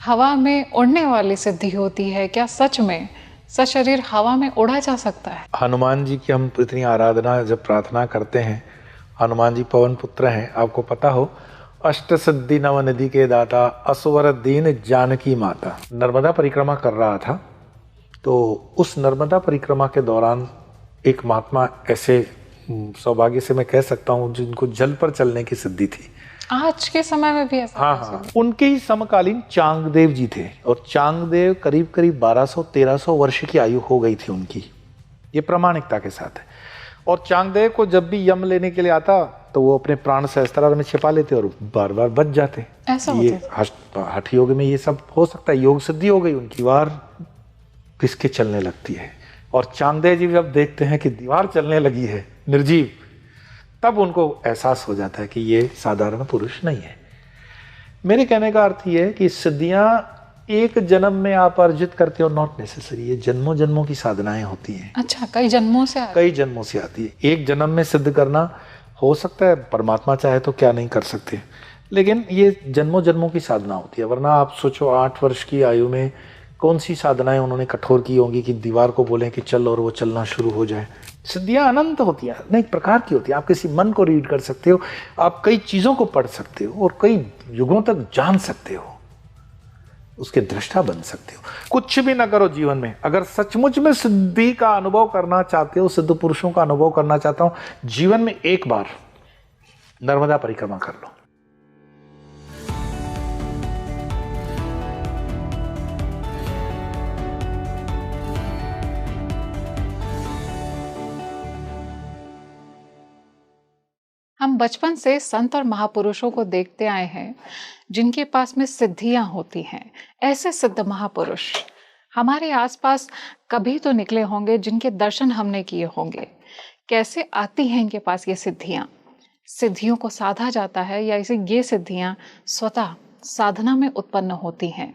हवा में उड़ने वाली सिद्धि होती है? क्या सच में सशरीर हवा में उड़ा जा सकता है? हनुमान जी की हम इतनी आराधना जब प्रार्थना करते हैं, हनुमान जी पवन पुत्र हैं, आपको पता हो, अष्ट सिद्धि नवनिधि के दाता, असवर दीन जानकी माता। नर्मदा परिक्रमा कर रहा था, तो उस नर्मदा परिक्रमा के दौरान एक महात्मा ऐसे, सौभाग्य से मैं कह सकता हूँ, जिनको जल पर चलने की सिद्धि थी। आज के समय में भी ऐसा? हाँ, उनके ही समकालीन चांगदेव जी थे, और चांगदेव करीब करीब 1200-1300 वर्ष की आयु हो गई थी उनकी, ये प्रामाणिकता के साथ है। और चांगदेव को जब भी यम लेने के लिए आता तो वो अपने प्राण सहस्त्रार में छिपा लेते और बार बार बच जाते। ऐसा ये हठ योग में ये सब हो सकता है, योग सिद्धि हो गई उनकी, दीवार किसके चलने लगती है। और चांगदेव जी जब देखते हैं कि दीवार चलने लगी है निर्जीव, तब उनको एहसास हो जाता है कि ये साधारण पुरुष नहीं है। मेरे कहने का अर्थ ये है कि सिद्धियां एक जन्म में आप अर्जित करते हो, नॉट नेसेसरी, ये जन्मों जन्मों की साधनाएं होती हैं। अच्छा, कई जन्मों से आती है। एक जन्म में सिद्ध करना हो सकता है, परमात्मा चाहे तो क्या नहीं कर सकते, लेकिन ये जन्मों जन्मों की साधना होती है। वरना आप सोचो 8 वर्ष की आयु में कौन सी साधनाएं उन्होंने कठोर की होंगी कि दीवार को बोलें कि चल और वो चलना शुरू हो जाए। सिद्धियां अनंत होती हैं, अनेक प्रकार की होती हैं। आप किसी मन को रीड कर सकते हो, आप कई चीज़ों को पढ़ सकते हो और कई युगों तक जान सकते हो, उसके दृष्टा बन सकते हो। कुछ भी ना करो जीवन में, अगर सचमुच में सिद्धि का अनुभव करना चाहते हो, सिद्ध पुरुषों का अनुभव करना चाहता हूं, जीवन में एक बार नर्मदा परिक्रमा कर लो। हम बचपन से संत और महापुरुषों को देखते आए हैं जिनके पास में सिद्धियां होती हैं। ऐसे सिद्ध महापुरुष हमारे आसपास कभी तो निकले होंगे, जिनके दर्शन हमने किए होंगे। कैसे आती हैं इनके पास ये सिद्धियां? सिद्धियों को साधा जाता है या ये सिद्धियां स्वतः साधना में उत्पन्न होती हैं?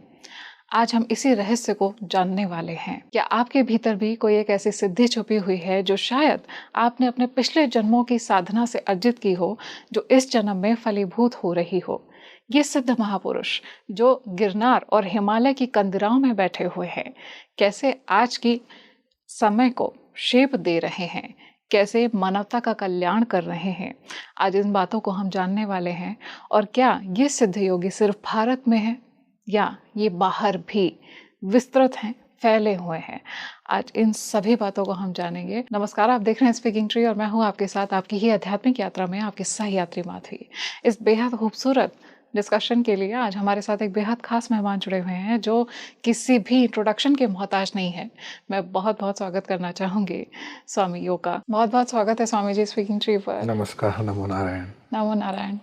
आज हम इसी रहस्य को जानने वाले हैं। क्या आपके भीतर भी कोई एक ऐसी सिद्धि छुपी हुई है जो शायद आपने अपने पिछले जन्मों की साधना से अर्जित की हो, जो इस जन्म में फलीभूत हो रही हो? ये सिद्ध महापुरुष जो गिरनार और हिमालय की कंदराओं में बैठे हुए हैं, कैसे आज की समय को शेप दे रहे हैं, कैसे मानवता का कल्याण कर रहे हैं, आज इन बातों को हम जानने वाले हैं। और क्या ये सिद्ध योगी सिर्फ भारत में है या ये बाहर भी विस्तृत हैं, फैले हुए हैं? आज इन सभी बातों को हम जानेंगे। नमस्कार, आप देख रहे हैं स्पीकिंग ट्री और मैं हूं आपके साथ, आपकी ही आध्यात्मिक यात्रा में आपकी सह यात्री माधवी। इस बेहद खूबसूरत डिस्कशन के लिए आज हमारे साथ एक बेहद खास मेहमान जुड़े हुए हैं जो किसी भी इंट्रोडक्शन के मोहताज नहीं है। मैं बहुत बहुत स्वागत करना चाहूँगी स्वामी योग का। बहुत बहुत स्वागत है स्वामी जी स्पीकिंग ट्री पर। नमस्कार, नमो नारायण। नमो नारायण।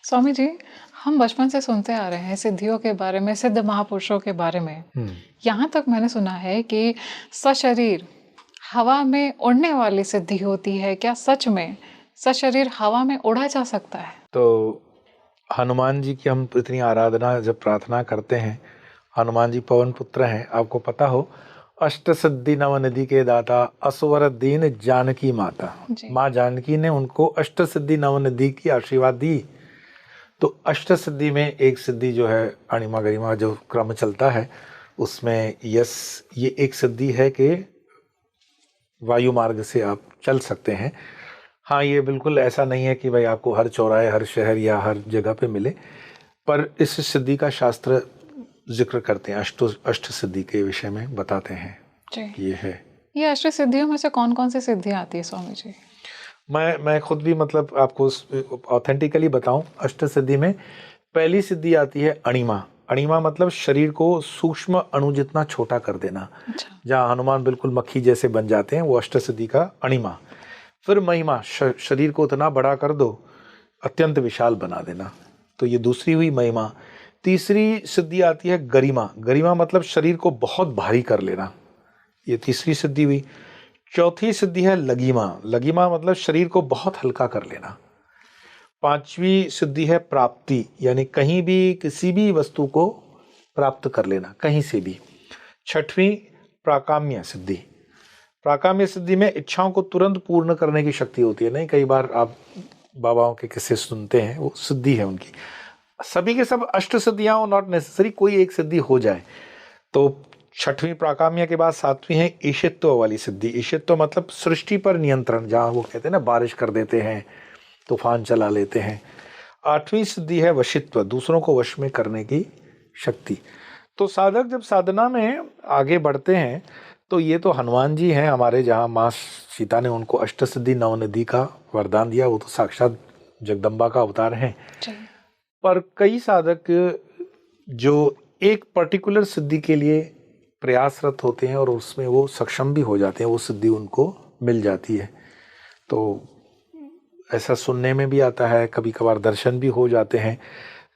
स्वामी जी, हम बचपन से सुनते आ रहे हैं सिद्धियों के बारे में, सिद्ध महापुरुषों के बारे में। यहाँ तक मैंने सुना है कि सशरीर हवा में उड़ने वाली सिद्धि होती है। क्या सच में सशरीर हवा में उड़ा जा सकता है? तो हनुमान जी की हम इतनी आराधना जब प्रार्थना करते हैं, हनुमान जी पवन पुत्र हैं, आपको पता हो, अष्ट सिद्धि नवनिधि के दाता, असवर दीन जानकी माता। माँ जानकी ने उनको अष्ट सिद्धि नवनिधि की आशीर्वाद दी। तो अष्ट सिद्धि में एक सिद्धि जो है अणिमा गरिमा जो क्रम चलता है, उसमें ये एक सिद्धि है कि वायु मार्ग से आप चल सकते हैं। हाँ, ये बिल्कुल ऐसा नहीं है कि भाई आपको हर चौराहे, हर शहर या हर जगह पे मिले, पर इस सिद्धि का शास्त्र जिक्र करते हैं, अष्ट सिद्धि के विषय में बताते हैं। ये है। ये अष्ट सिद्धियों में से कौन कौन सी सिद्धियाँ आती है स्वामी जी? मैं खुद भी मतलब आपको ऑथेंटिकली बताऊं, अष्ट सिद्धि में पहली सिद्धि आती है अणिमा। अणिमा मतलब शरीर को सूक्ष्म अणु जितना छोटा कर देना। जहाँ हनुमान बिल्कुल मक्खी जैसे बन जाते हैं, वो अष्ट सिद्धि का अणिमा। फिर महिमा, शरीर को उतना बड़ा कर दो, अत्यंत विशाल बना देना, तो ये दूसरी हुई महिमा। तीसरी सिद्धि आती है गरिमा। गरिमा मतलब शरीर को बहुत भारी कर लेना, ये तीसरी सिद्धि हुई। चौथी सिद्धि है लघिमा। लघिमा मतलब शरीर को बहुत हल्का कर लेना। पांचवी सिद्धि है प्राप्ति, यानी कहीं भी किसी भी वस्तु को प्राप्त कर लेना, कहीं से भी। छठवीं प्राकाम्य सिद्धि। प्राकाम्य सिद्धि में इच्छाओं को तुरंत पूर्ण करने की शक्ति होती है। नहीं, कई बार आप बाबाओं के किस्से सुनते हैं, वो सिद्धि है उनकी। सभी के सब अष्ट सिद्धियां हो, नॉट नेसेसरी कोई एक सिद्धि हो जाए। तो छठवीं प्राकाम्य के बाद सातवीं है ईशित्व वाली सिद्धि। ईशित्व मतलब सृष्टि पर नियंत्रण, जहां वो कहते हैं ना बारिश कर देते हैं, तूफान चला लेते हैं। आठवीं सिद्धि है वशित्व, दूसरों को वश में करने की शक्ति। तो साधक जब साधना में आगे बढ़ते हैं तो ये तो हनुमान जी हैं हमारे, जहाँ माँ सीता ने उनको अष्ट सिद्धि नवनिधि का वरदान दिया, वो तो साक्षात जगदम्बा का अवतार हैं। पर कई साधक जो एक पर्टिकुलर सिद्धि के लिए प्रयासरत होते हैं और उसमें वो सक्षम भी हो जाते हैं, वो सिद्धि उनको मिल जाती है। तो ऐसा सुनने में भी आता है, कभी कभार दर्शन भी हो जाते हैं।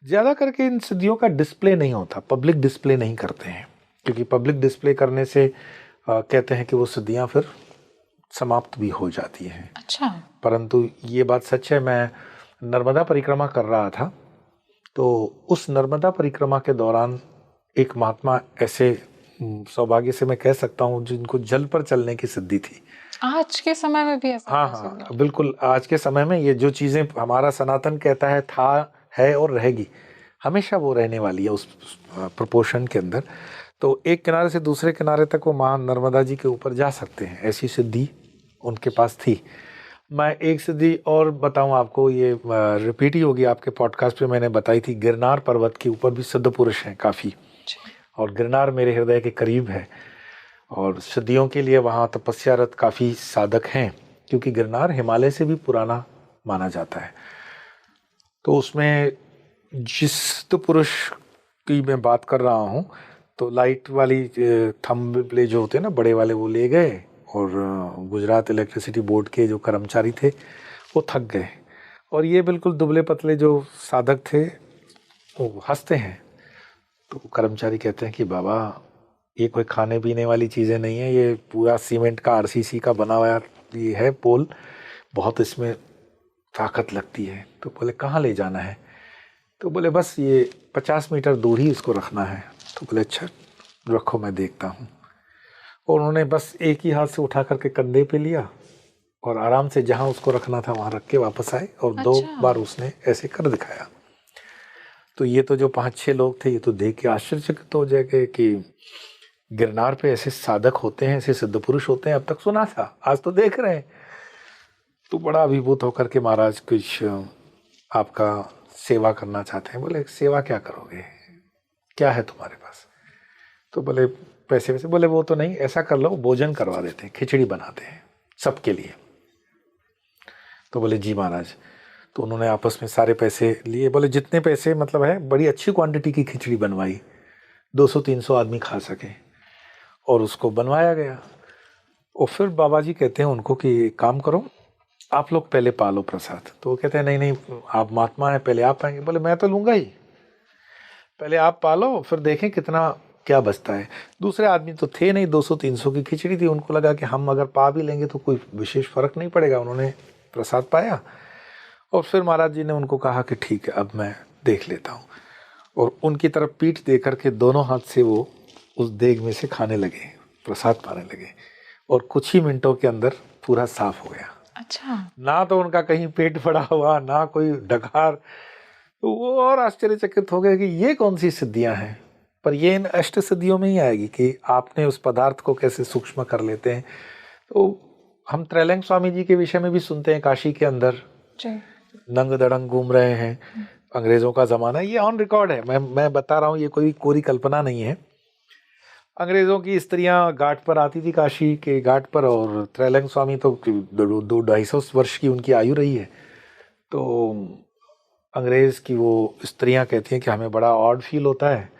ज़्यादा करके इन सिद्धियों का डिस्प्ले नहीं होता, पब्लिक डिस्प्ले नहीं करते हैं, क्योंकि पब्लिक डिस्प्ले करने से कहते हैं कि वो सिद्धियां फिर समाप्त भी हो जाती हैं। अच्छा। परंतु ये बात सच है, मैं नर्मदा परिक्रमा कर रहा था, तो उस नर्मदा परिक्रमा के दौरान एक महात्मा ऐसे, सौभाग्य से मैं कह सकता हूँ, जिनको जल पर चलने की सिद्धि थी। आज के समय में भी ऐसा? हाँ, बिल्कुल। आज के समय में ये जो चीज़ें हमारा सनातन कहता है था, है और रहेगी, हमेशा वो रहने वाली है उस प्रोपोर्शन के अंदर। तो एक किनारे से दूसरे किनारे तक वो माँ नर्मदा जी के ऊपर जा सकते हैं, ऐसी सिद्धि उनके पास थी। मैं एक सिद्धि और बताऊं आपको, ये रिपीट ही होगी आपके पॉडकास्ट पे, मैंने बताई थी, गिरनार पर्वत के ऊपर भी सिद्ध पुरुष हैं काफ़ी, और गिरनार मेरे हृदय के करीब है, और सिद्धियों के लिए वहाँ तपस्यारत काफ़ी साधक हैं, क्योंकि गिरनार हिमालय से भी पुराना माना जाता है। तो उसमें जिस सिद्ध पुरुष की मैं बात कर रहा हूँ, तो लाइट वाली थंब जो होते हैं ना बड़े वाले, वो ले गए, और गुजरात इलेक्ट्रिसिटी बोर्ड के जो कर्मचारी थे वो थक गए, और ये बिल्कुल दुबले पतले जो साधक थे वो हंसते हैं। तो कर्मचारी कहते हैं कि बाबा, ये कोई खाने पीने वाली चीज़ें नहीं है, ये पूरा सीमेंट का आरसीसी का बना हुआ ये है पोल, बहुत इसमें ताकत लगती है। तो बोले कहाँ ले जाना है? तो बोले बस ये 50 मीटर दूर ही इसको रखना है। तो बोले अच्छा रखो, मैं देखता हूँ। और उन्होंने बस एक ही हाथ से उठा करके कंधे पे लिया और आराम से जहाँ उसको रखना था वहाँ रख के वापस आए, और 2 बार उसने ऐसे कर दिखाया। तो ये तो जो 5-6 लोग थे, ये तो देख के आश्चर्यचकित हो जाएंगे कि गिरनार पे ऐसे साधक होते हैं, ऐसे सिद्ध पुरुष होते हैं, अब तक सुना था, आज तो देख रहे हैं। तो बड़ा अभिभूत होकर के महाराज कुछ आपका सेवा करना चाहते हैं। बोले सेवा क्या करोगे, क्या है तुम्हारे पास? तो बोले पैसे वैसे। बोले वो तो नहीं, ऐसा कर लो, भोजन करवा देते हैं, खिचड़ी बनाते हैं सबके लिए। तो बोले जी महाराज। तो उन्होंने आपस में सारे पैसे लिए, बोले जितने पैसे मतलब है, बड़ी अच्छी क्वांटिटी की खिचड़ी बनवाई, 200-300 आदमी खा सके, और उसको बनवाया गया। और फिर बाबा जी कहते हैं उनको कि काम करो, आप लोग पहले पालो प्रसाद। तो वो कहते हैं नहीं नहीं, आप महात्मा हैं, पहले आप पाएंगे। बोले मैं तो लूँगा ही, पहले आप पालो, फिर देखें कितना क्या बचता है। दूसरे आदमी तो थे नहीं, 200-300 की खिचड़ी थी, उनको लगा कि हम अगर पा भी लेंगे तो कोई विशेष फर्क नहीं पड़ेगा। उन्होंने प्रसाद पाया, और फिर महाराज जी ने उनको कहा कि ठीक है, अब मैं देख लेता हूँ। और उनकी तरफ पीठ दे करके दोनों हाथ से वो उस देग में से खाने लगे, प्रसाद पाने लगे, और कुछ ही मिनटों के अंदर पूरा साफ हो गया। अच्छा। ना तो उनका कहीं पेट पड़ा हुआ, ना कोई डकार। तो वो और आश्चर्यचकित हो गए कि ये कौन सी सिद्धियां हैं। पर ये इन अष्ट सिद्धियों में ही आएगी कि आपने उस पदार्थ को कैसे सूक्ष्म कर लेते हैं। तो हम त्रैलंग स्वामी जी के विषय में भी सुनते हैं, काशी के अंदर नंग दड़ंग घूम रहे हैं, अंग्रेजों का जमाना, ये ऑन रिकॉर्ड है, मैं बता रहा हूँ, ये कोई कोरी कल्पना नहीं है। अंग्रेजों की स्त्रियां घाट पर आती थी, काशी के घाट पर, और त्रैलंग स्वामी तो 200-250 वर्ष की उनकी आयु रही है। तो अंग्रेज़ की वो स्त्रियां कहती हैं कि हमें बड़ा ऑड फील होता है।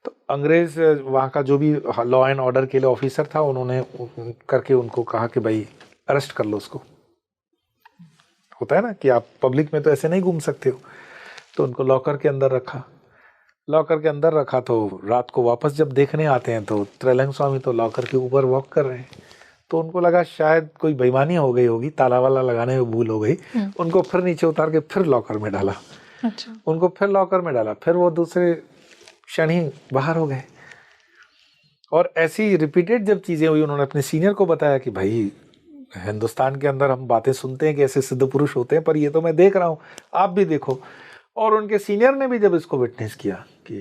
तो अंग्रेज़ वहाँ का जो भी लॉ एंड ऑर्डर के लिए ऑफिसर था, उन्होंने करके उनको कहा कि भाई अरेस्ट कर लो उसको। होता है ना कि आप पब्लिक में तो ऐसे नहीं घूम सकते हो। तो उनको लॉकर के अंदर रखा। लॉकर के अंदर रखा तो रात को वापस जब देखने आते हैं तो त्रैलंग स्वामी तो लॉकर के ऊपर वॉक कर रहे हैं। तो उनको लगा शायद कोई बेईमानी हो गई होगी, ताला वाला लगाने में भूल हो गई। उनको फिर नीचे उतार के फिर लॉकर में डाला। अच्छा। उनको फिर लॉकर में डाला, फिर वो दूसरे क्षण ही बाहर हो गए। और ऐसी रिपीटेड जब चीज़ें हुई, उन्होंने अपने सीनियर को बताया कि भाई हिंदुस्तान के अंदर हम बातें सुनते हैं कि ऐसे सिद्ध पुरुष होते हैं, पर ये तो मैं देख रहा हूँ, आप भी देखो। और उनके सीनियर ने भी जब इसको विटनेस किया कि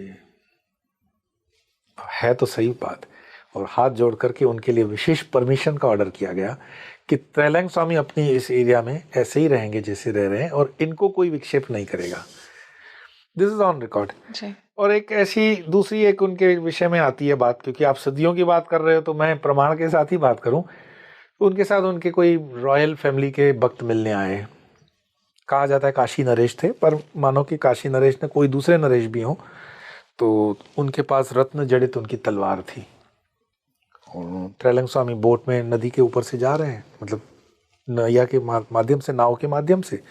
है तो सही बात, और हाथ जोड़ करके उनके लिए विशेष परमिशन का ऑर्डर किया गया कि त्रैलंग स्वामी अपनी इस एरिया में ऐसे ही रहेंगे जैसे रह रहे हैं और इनको कोई विक्षेप नहीं करेगा। This is on record. और एक ऐसी दूसरी एक उनके विषय में आती है बात, क्योंकि आप सदियों की बात कर रहे हो तो मैं प्रमाण के साथ ही बात करूं। तो उनके साथ उनके कोई रॉयल फैमिली के भक्त मिलने आए, कहा जाता है काशी नरेश थे, पर मानो कि काशी नरेश ने कोई दूसरे नरेश भी हो, तो उनके पास रत्न जड़ित उनकी तलवार थी। और त्रैलंग स्वामी बोट में नदी के ऊपर से जा रहे हैं, मतलब नैया के माध्यम से, नाव के माध्यम से।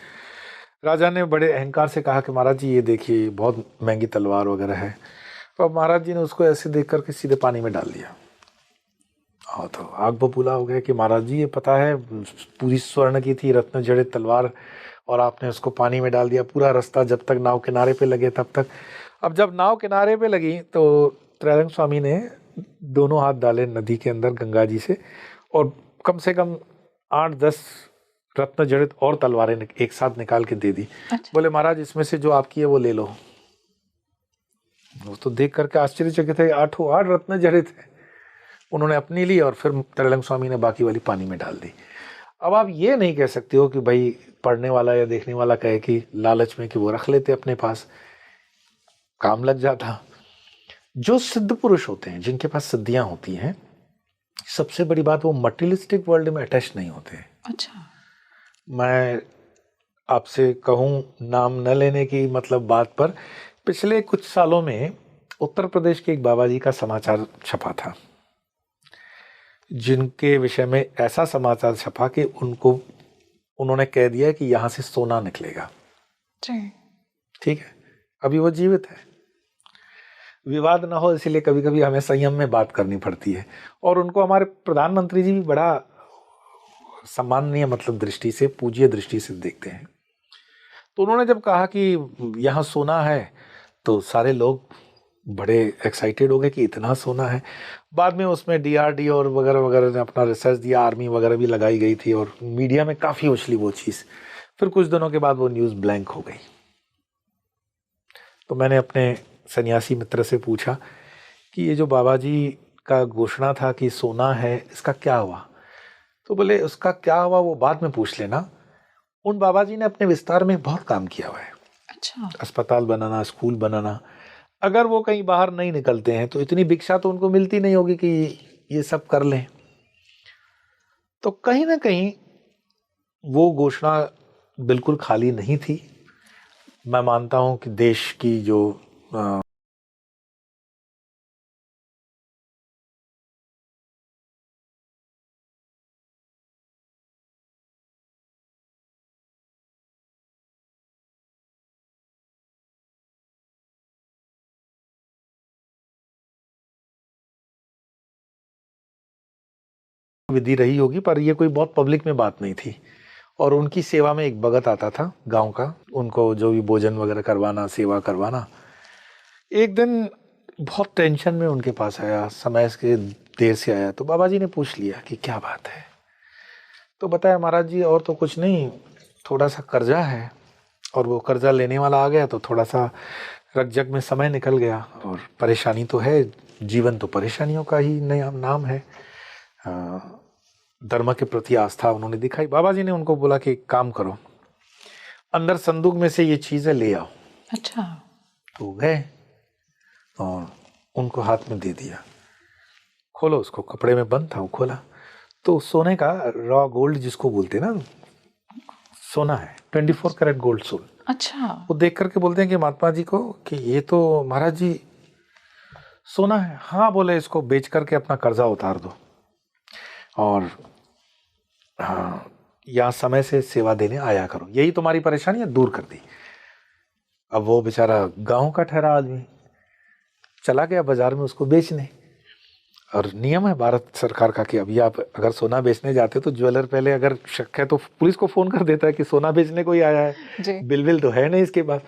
राजा ने बड़े अहंकार से कहा कि महाराज जी ये देखिए बहुत महंगी तलवार वगैरह है। तो अब महाराज जी ने उसको ऐसे देख करके सीधे पानी में डाल दिया। और तो आग बबूला हो गया कि महाराज जी ये पता है पूरी स्वर्ण की थी, रत्न जड़ित तलवार, और आपने उसको पानी में डाल दिया। पूरा रास्ता जब तक नाव किनारे पे लगे तब तक। अब जब नाव किनारे पे लगी तो त्रैलंग स्वामी ने दोनों हाथ डाले नदी के अंदर गंगा जी से, और कम से कम 8-10 रत्न जड़ित और तलवारें एक साथ निकाल के दे दी। अच्छा। बोले महाराज इसमें से जो आपकी है वो ले लो। वो तो देख करके आश्चर्यचकित है, 8 रत्न जड़ित है। उन्होंने अपनी ली और फिर त्रैलंग स्वामी ने बाकी वाली पानी में डाल दी। अब आप ये नहीं कह सकते हो कि भाई पढ़ने वाला या देखने वाला कहे कि लालच में कि वो रख लेते अपने पास, काम लग जाता। जो सिद्ध पुरुष होते हैं, जिनके पास सिद्धियां होती हैं, सबसे बड़ी बात वो मटेरियलिस्टिक वर्ल्ड में अटैच नहीं होते। अच्छा। मैं आपसे कहूं नाम न लेने की मतलब बात पर, पिछले कुछ सालों में उत्तर प्रदेश के एक बाबा जी का समाचार छपा था, जिनके विषय में ऐसा समाचार छपा कि उन्होंने कह दिया कि यहां से सोना निकलेगा। ठीक है, अभी वो जीवित है, विवाद ना हो इसलिए कभी कभी हमें संयम में बात करनी पड़ती है। और उनको हमारे प्रधानमंत्री जी भी बड़ा सम्माननीय मतलब दृष्टि से, पूज्य दृष्टि से देखते हैं। तो उन्होंने जब कहा कि यहाँ सोना है तो सारे लोग बड़े एक्साइटेड हो गए कि इतना सोना है। बाद में उसमें DRD और वगैरह वगैरह ने अपना रिसर्च दिया, आर्मी वगैरह भी लगाई गई थी और मीडिया में काफ़ी उछली वो चीज़। फिर कुछ दिनों के बाद वो न्यूज़ ब्लैंक हो गई। तो मैंने अपने सन्यासी मित्र से पूछा कि ये जो बाबा जी का घोषणा था कि सोना है, इसका क्या हुआ? तो बोले उसका क्या हुआ वो बाद में पूछ लेना, उन बाबा जी ने अपने विस्तार में बहुत काम किया हुआ है। अच्छा। अस्पताल बनाना, स्कूल बनाना। अगर वो कहीं बाहर नहीं निकलते हैं तो इतनी भिक्षा तो उनको मिलती नहीं होगी कि ये सब कर लें। तो कहीं ना कहीं वो घोषणा बिल्कुल खाली नहीं थी। मैं मानता हूं कि देश की जो विधि रही होगी, पर ये कोई बहुत पब्लिक में बात नहीं थी। और उनकी सेवा में एक भगत आता था गांव का, उनको जो भी भोजन वगैरह करवाना, सेवा करवाना। एक दिन बहुत टेंशन में उनके पास आया, समय के देर से आया, तो बाबा जी ने पूछ लिया कि क्या बात है। तो बताया महाराज जी और तो कुछ नहीं, थोड़ा सा कर्जा है और वो कर्जा लेने वाला आ गया तो थोड़ा सा रकजक में समय निकल गया, और परेशानी तो है, जीवन तो परेशानियों का ही नाम है। धर्म के प्रति आस्था उन्होंने दिखाई। बाबा जी ने उनको बोला कि काम करो, अंदर संदूक में से ये चीजें ले आओ। अच्छा। तो गए और उनको हाथ में दे दिया, खोलो, उसको कपड़े में बंद था, वो खोला तो सोने का रॉ गोल्ड जिसको बोलते हैं ना, सोना है, 24 कैरेट गोल्ड सोल। अच्छा। वो देख करके बोलते हैं कि महात्मा जी को कि ये तो महाराज जी सोना है। हाँ बोले, इसको बेच करके अपना कर्जा उतार दो और हाँ यहाँ समय से सेवा देने आया करो, यही तुम्हारी परेशानी है, दूर कर दी। अब वो बेचारा गांव का ठहरा आदमी चला गया बाजार में उसको बेचने। और नियम है भारत सरकार का कि अभी आप अगर सोना बेचने जाते हो तो ज्वेलर पहले अगर शक है तो पुलिस को फोन कर देता है कि सोना बेचने को ही आया है, बिल तो है नहीं इसके पास।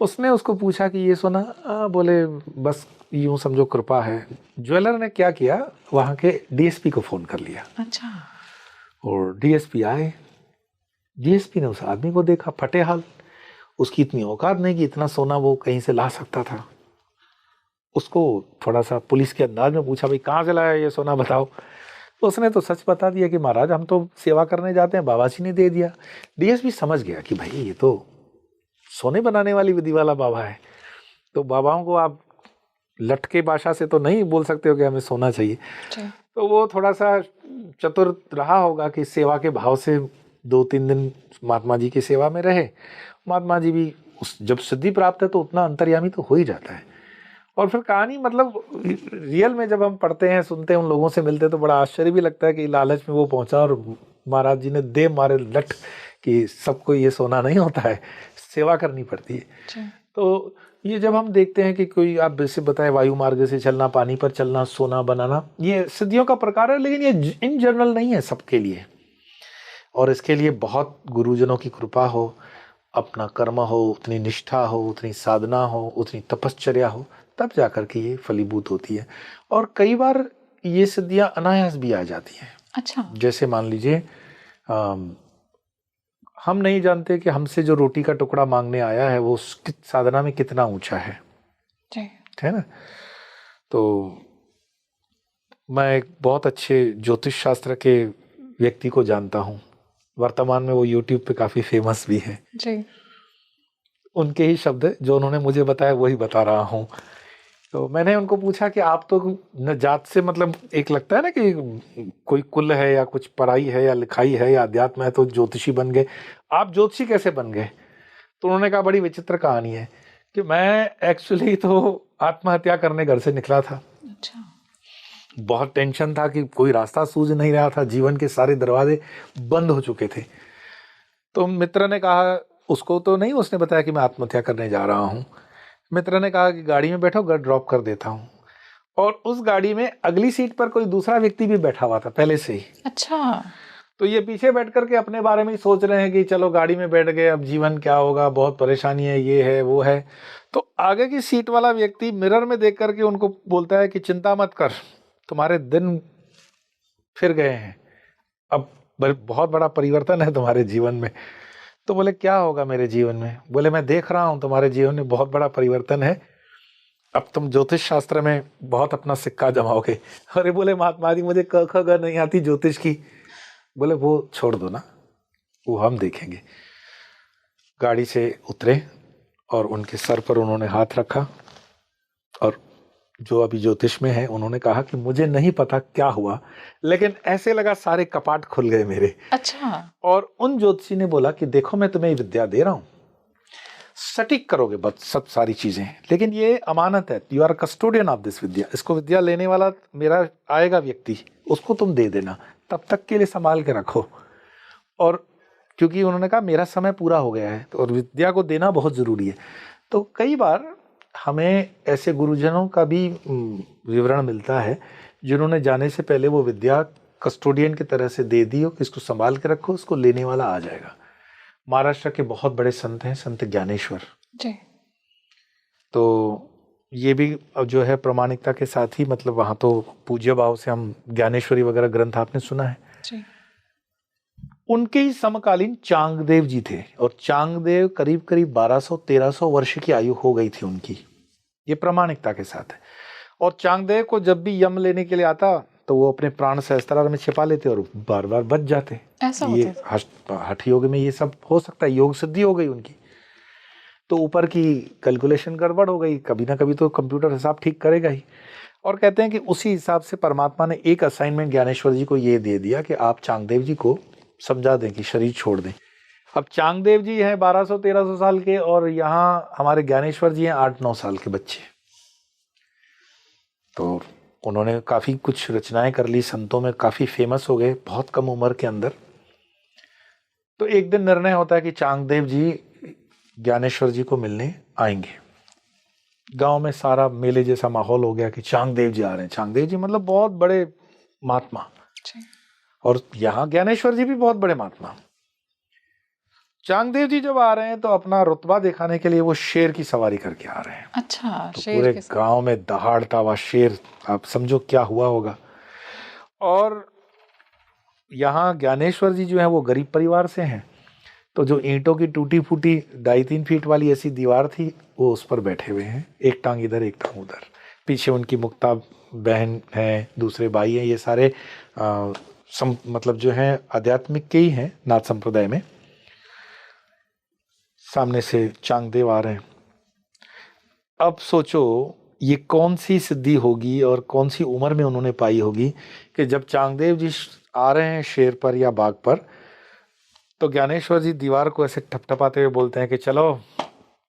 उसने उसको पूछा कि ये सोना, बोले बस यूं समझो कृपा है। ज्वेलर ने क्या किया, वहां के DSP को फोन कर लिया। अच्छा। और DSP आए, DSP ने उस आदमी को देखा फटे हाल, उसकी इतनी औकात नहीं कि इतना सोना वो कहीं से ला सकता था। उसको थोड़ा सा पुलिस के अंदाज में पूछा, भाई कहाँ से लाया ये सोना बताओ। तो उसने तो सच बता दिया कि महाराज हम तो सेवा करने जाते हैं, बाबा जी ने दे दिया। डीएसपी समझ गया कि भाई ये तो सोने बनाने वाली विधि वाला बाबा है, तो बाबाओं को आप लट के भाषा से तो नहीं बोल सकते हो कि हमें सोना चाहिए। तो वो थोड़ा सा चतुर रहा होगा कि सेवा के भाव से 2-3 दिन महात्मा जी की सेवा में रहे। महात्मा जी भी जब सिद्धि प्राप्त है तो उतना अंतर्यामी तो हो ही जाता है। और फिर कहानी मतलब रियल में जब हम पढ़ते हैं, सुनते हैं, उन लोगों से मिलते हैं तो बड़ा आश्चर्य भी लगता है कि लालच में वो पहुंचा और महाराज जी ने दे मारे लट कि सबको ये सोना नहीं होता है, सेवा करनी पड़ती है। तो ये जब हम देखते हैं कि कोई, आप जैसे बताए वायु मार्ग से चलना, पानी पर चलना, सोना बनाना, ये सिद्धियों का प्रकार है, लेकिन ये इन जनरल नहीं है सबके लिए। और इसके लिए बहुत गुरुजनों की कृपा हो, अपना कर्म हो, उतनी निष्ठा हो, उतनी साधना हो, उतनी तपश्चर्या हो, तब जाकर के ये फलीभूत होती है। और कई बार ये सिद्धियां अनायास भी आ जाती हैं। अच्छा। जैसे मान लीजिए हम नहीं जानते कि हमसे जो रोटी का टुकड़ा मांगने आया है वो साधना में कितना ऊंचा है ना। तो मैं एक बहुत अच्छे ज्योतिष शास्त्र के व्यक्ति को जानता हूँ, वर्तमान में वो YouTube पे काफी फेमस भी है जी। उनके ही शब्द जो उन्होंने मुझे बताया वही बता रहा हूँ। तो मैंने उनको पूछा कि आप तो न जात से, मतलब एक लगता है ना कि कोई कुल है या कुछ पढ़ाई है या लिखाई है या अध्यात्म है तो ज्योतिषी बन गए, आप ज्योतिषी कैसे बन गए? तो उन्होंने कहा बड़ी विचित्र कहानी है कि मैं एक्चुअली तो आत्महत्या करने घर से निकला था। अच्छा। बहुत टेंशन था कि कोई रास्ता सूझ नहीं रहा था, जीवन के सारे दरवाजे बंद हो चुके थे। तो मित्र ने कहा, उसको तो नहीं उसने बताया कि मैं आत्महत्या करने जा रहा हूँ। मित्र ने कहा कि गाड़ी में बैठो, घर ड्रॉप कर देता हूँ। और उस गाड़ी में अगली सीट पर कोई दूसरा व्यक्ति भी बैठा हुआ था पहले से ही। अच्छा। तो ये पीछे बैठ करके अपने बारे में सोच रहे हैं कि चलो गाड़ी में बैठ गए, अब जीवन क्या होगा, बहुत परेशानी है, ये है वो है। तो आगे की सीट वाला व्यक्ति मिरर में देख करके उनको बोलता है कि चिंता मत कर, तुम्हारे दिन फिर गए हैं, अब बहुत बड़ा परिवर्तन है तुम्हारे जीवन में। तो बोले क्या होगा मेरे जीवन में? बोले मैं देख रहा हूं तुम्हारे जीवन में बहुत बड़ा परिवर्तन है, अब तुम ज्योतिष शास्त्र में बहुत अपना सिक्का जमाओगे। अरे बोले महात्मा जी मुझे क ख ग नहीं आती ज्योतिष की। बोले वो छोड़ दो ना, वो हम देखेंगे। गाड़ी से उतरे और उनके सर पर उन्होंने हाथ रखा और जो अभी ज्योतिष में है उन्होंने कहा कि मुझे नहीं पता क्या हुआ, लेकिन ऐसे लगा सारे कपाट खुल गए मेरे। अच्छा। और उन ज्योतिषी ने बोला कि देखो मैं तुम्हें विद्या दे रहा हूं, सटीक करोगे बस सब सारी चीजें, लेकिन ये अमानत है, you are custodian of this विद्या। इसको विद्या लेने वाला मेरा आएगा व्यक्ति, उसको तुम दे देना, तब तक के लिए संभाल के रखो। और क्योंकि उन्होंने कहा मेरा समय पूरा हो गया है और विद्या को देना बहुत जरूरी है। तो कई बार हमें ऐसे गुरुजनों का भी विवरण मिलता है जिन्होंने जाने से पहले वो विद्या कस्टोडियन की तरह से दे दी हो कि इसको संभाल के रखो, उसको लेने वाला आ जाएगा। महाराष्ट्र के बहुत बड़े संत हैं, संत ज्ञानेश्वर जी। तो ये भी जो है प्रामाणिकता के साथ ही, मतलब वहाँ तो पूज्य भाव से हम ज्ञानेश्वरी वगैरह ग्रंथ आपने सुना है जी। उनके ही समकालीन चांगदेव जी थे और चांगदेव करीब करीब 1200-1300 वर्ष की आयु हो गई थी उनकी, ये प्रामाणिकता के साथ है। और चांगदेव को जब भी यम लेने के लिए आता तो वो अपने प्राण सहस्त्रार में छिपा लेते और बार बार बच जाते। ऐसा ये हठ योग में ये सब हो सकता है, योग सिद्धि हो गई उनकी। तो ऊपर की कैलकुलेशन गड़बड़ हो गई, कभी ना कभी तो कंप्यूटर हिसाब ठीक करेगा ही। और कहते हैं कि उसी हिसाब से परमात्मा ने एक असाइनमेंट ज्ञानेश्वर जी को ये दे दिया कि आप चांगदेव जी को समझा दें कि शरीर छोड़ दें। अब चांगदेव जी हैं 1200-1300 साल के और यहाँ हमारे ज्ञानेश्वर जी हैं 8-9 साल के बच्चे। तो उन्होंने काफ़ी कुछ रचनाएं कर ली, संतों में काफ़ी फेमस हो गए बहुत कम उम्र के अंदर। तो एक दिन निर्णय होता है कि चांगदेव जी ज्ञानेश्वर जी को मिलने आएंगे। गांव में सारा मेले जैसा माहौल हो गया कि चांगदेव जी आ रहे हैं। चांगदेव जी मतलब बहुत बड़े महात्मा, और यहाँ ज्ञानेश्वर जी भी बहुत बड़े महात्मा। चांगदेव जी जब आ रहे हैं तो अपना रुतबा दिखाने के लिए वो शेर की सवारी करके आ रहे हैं। अच्छा, तो पूरे गांव में दहाड़ता हुआ शेर, आप समझो क्या हुआ होगा। और यहाँ ज्ञानेश्वर जी जो है वो गरीब परिवार से हैं, तो जो ईंटों की टूटी फूटी 2.5-3 फीट वाली ऐसी दीवार थी, वो उस पर बैठे हुए हैं, एक टांग इधर एक टांग उधर। पीछे उनकी मुक्ता बहन है, दूसरे भाई हैं, ये सारे मतलब जो हैं आध्यात्मिक के ही हैं, नाथ संप्रदाय में। सामने से चांगदेव आ रहे हैं। अब सोचो ये कौन सी सिद्धि होगी और कौन सी उम्र में उन्होंने पाई होगी कि जब चांगदेव जी आ रहे हैं शेर पर या बाघ पर, तो ज्ञानेश्वर जी दीवार को ऐसे ठपठपाते हुए बोलते हैं कि चलो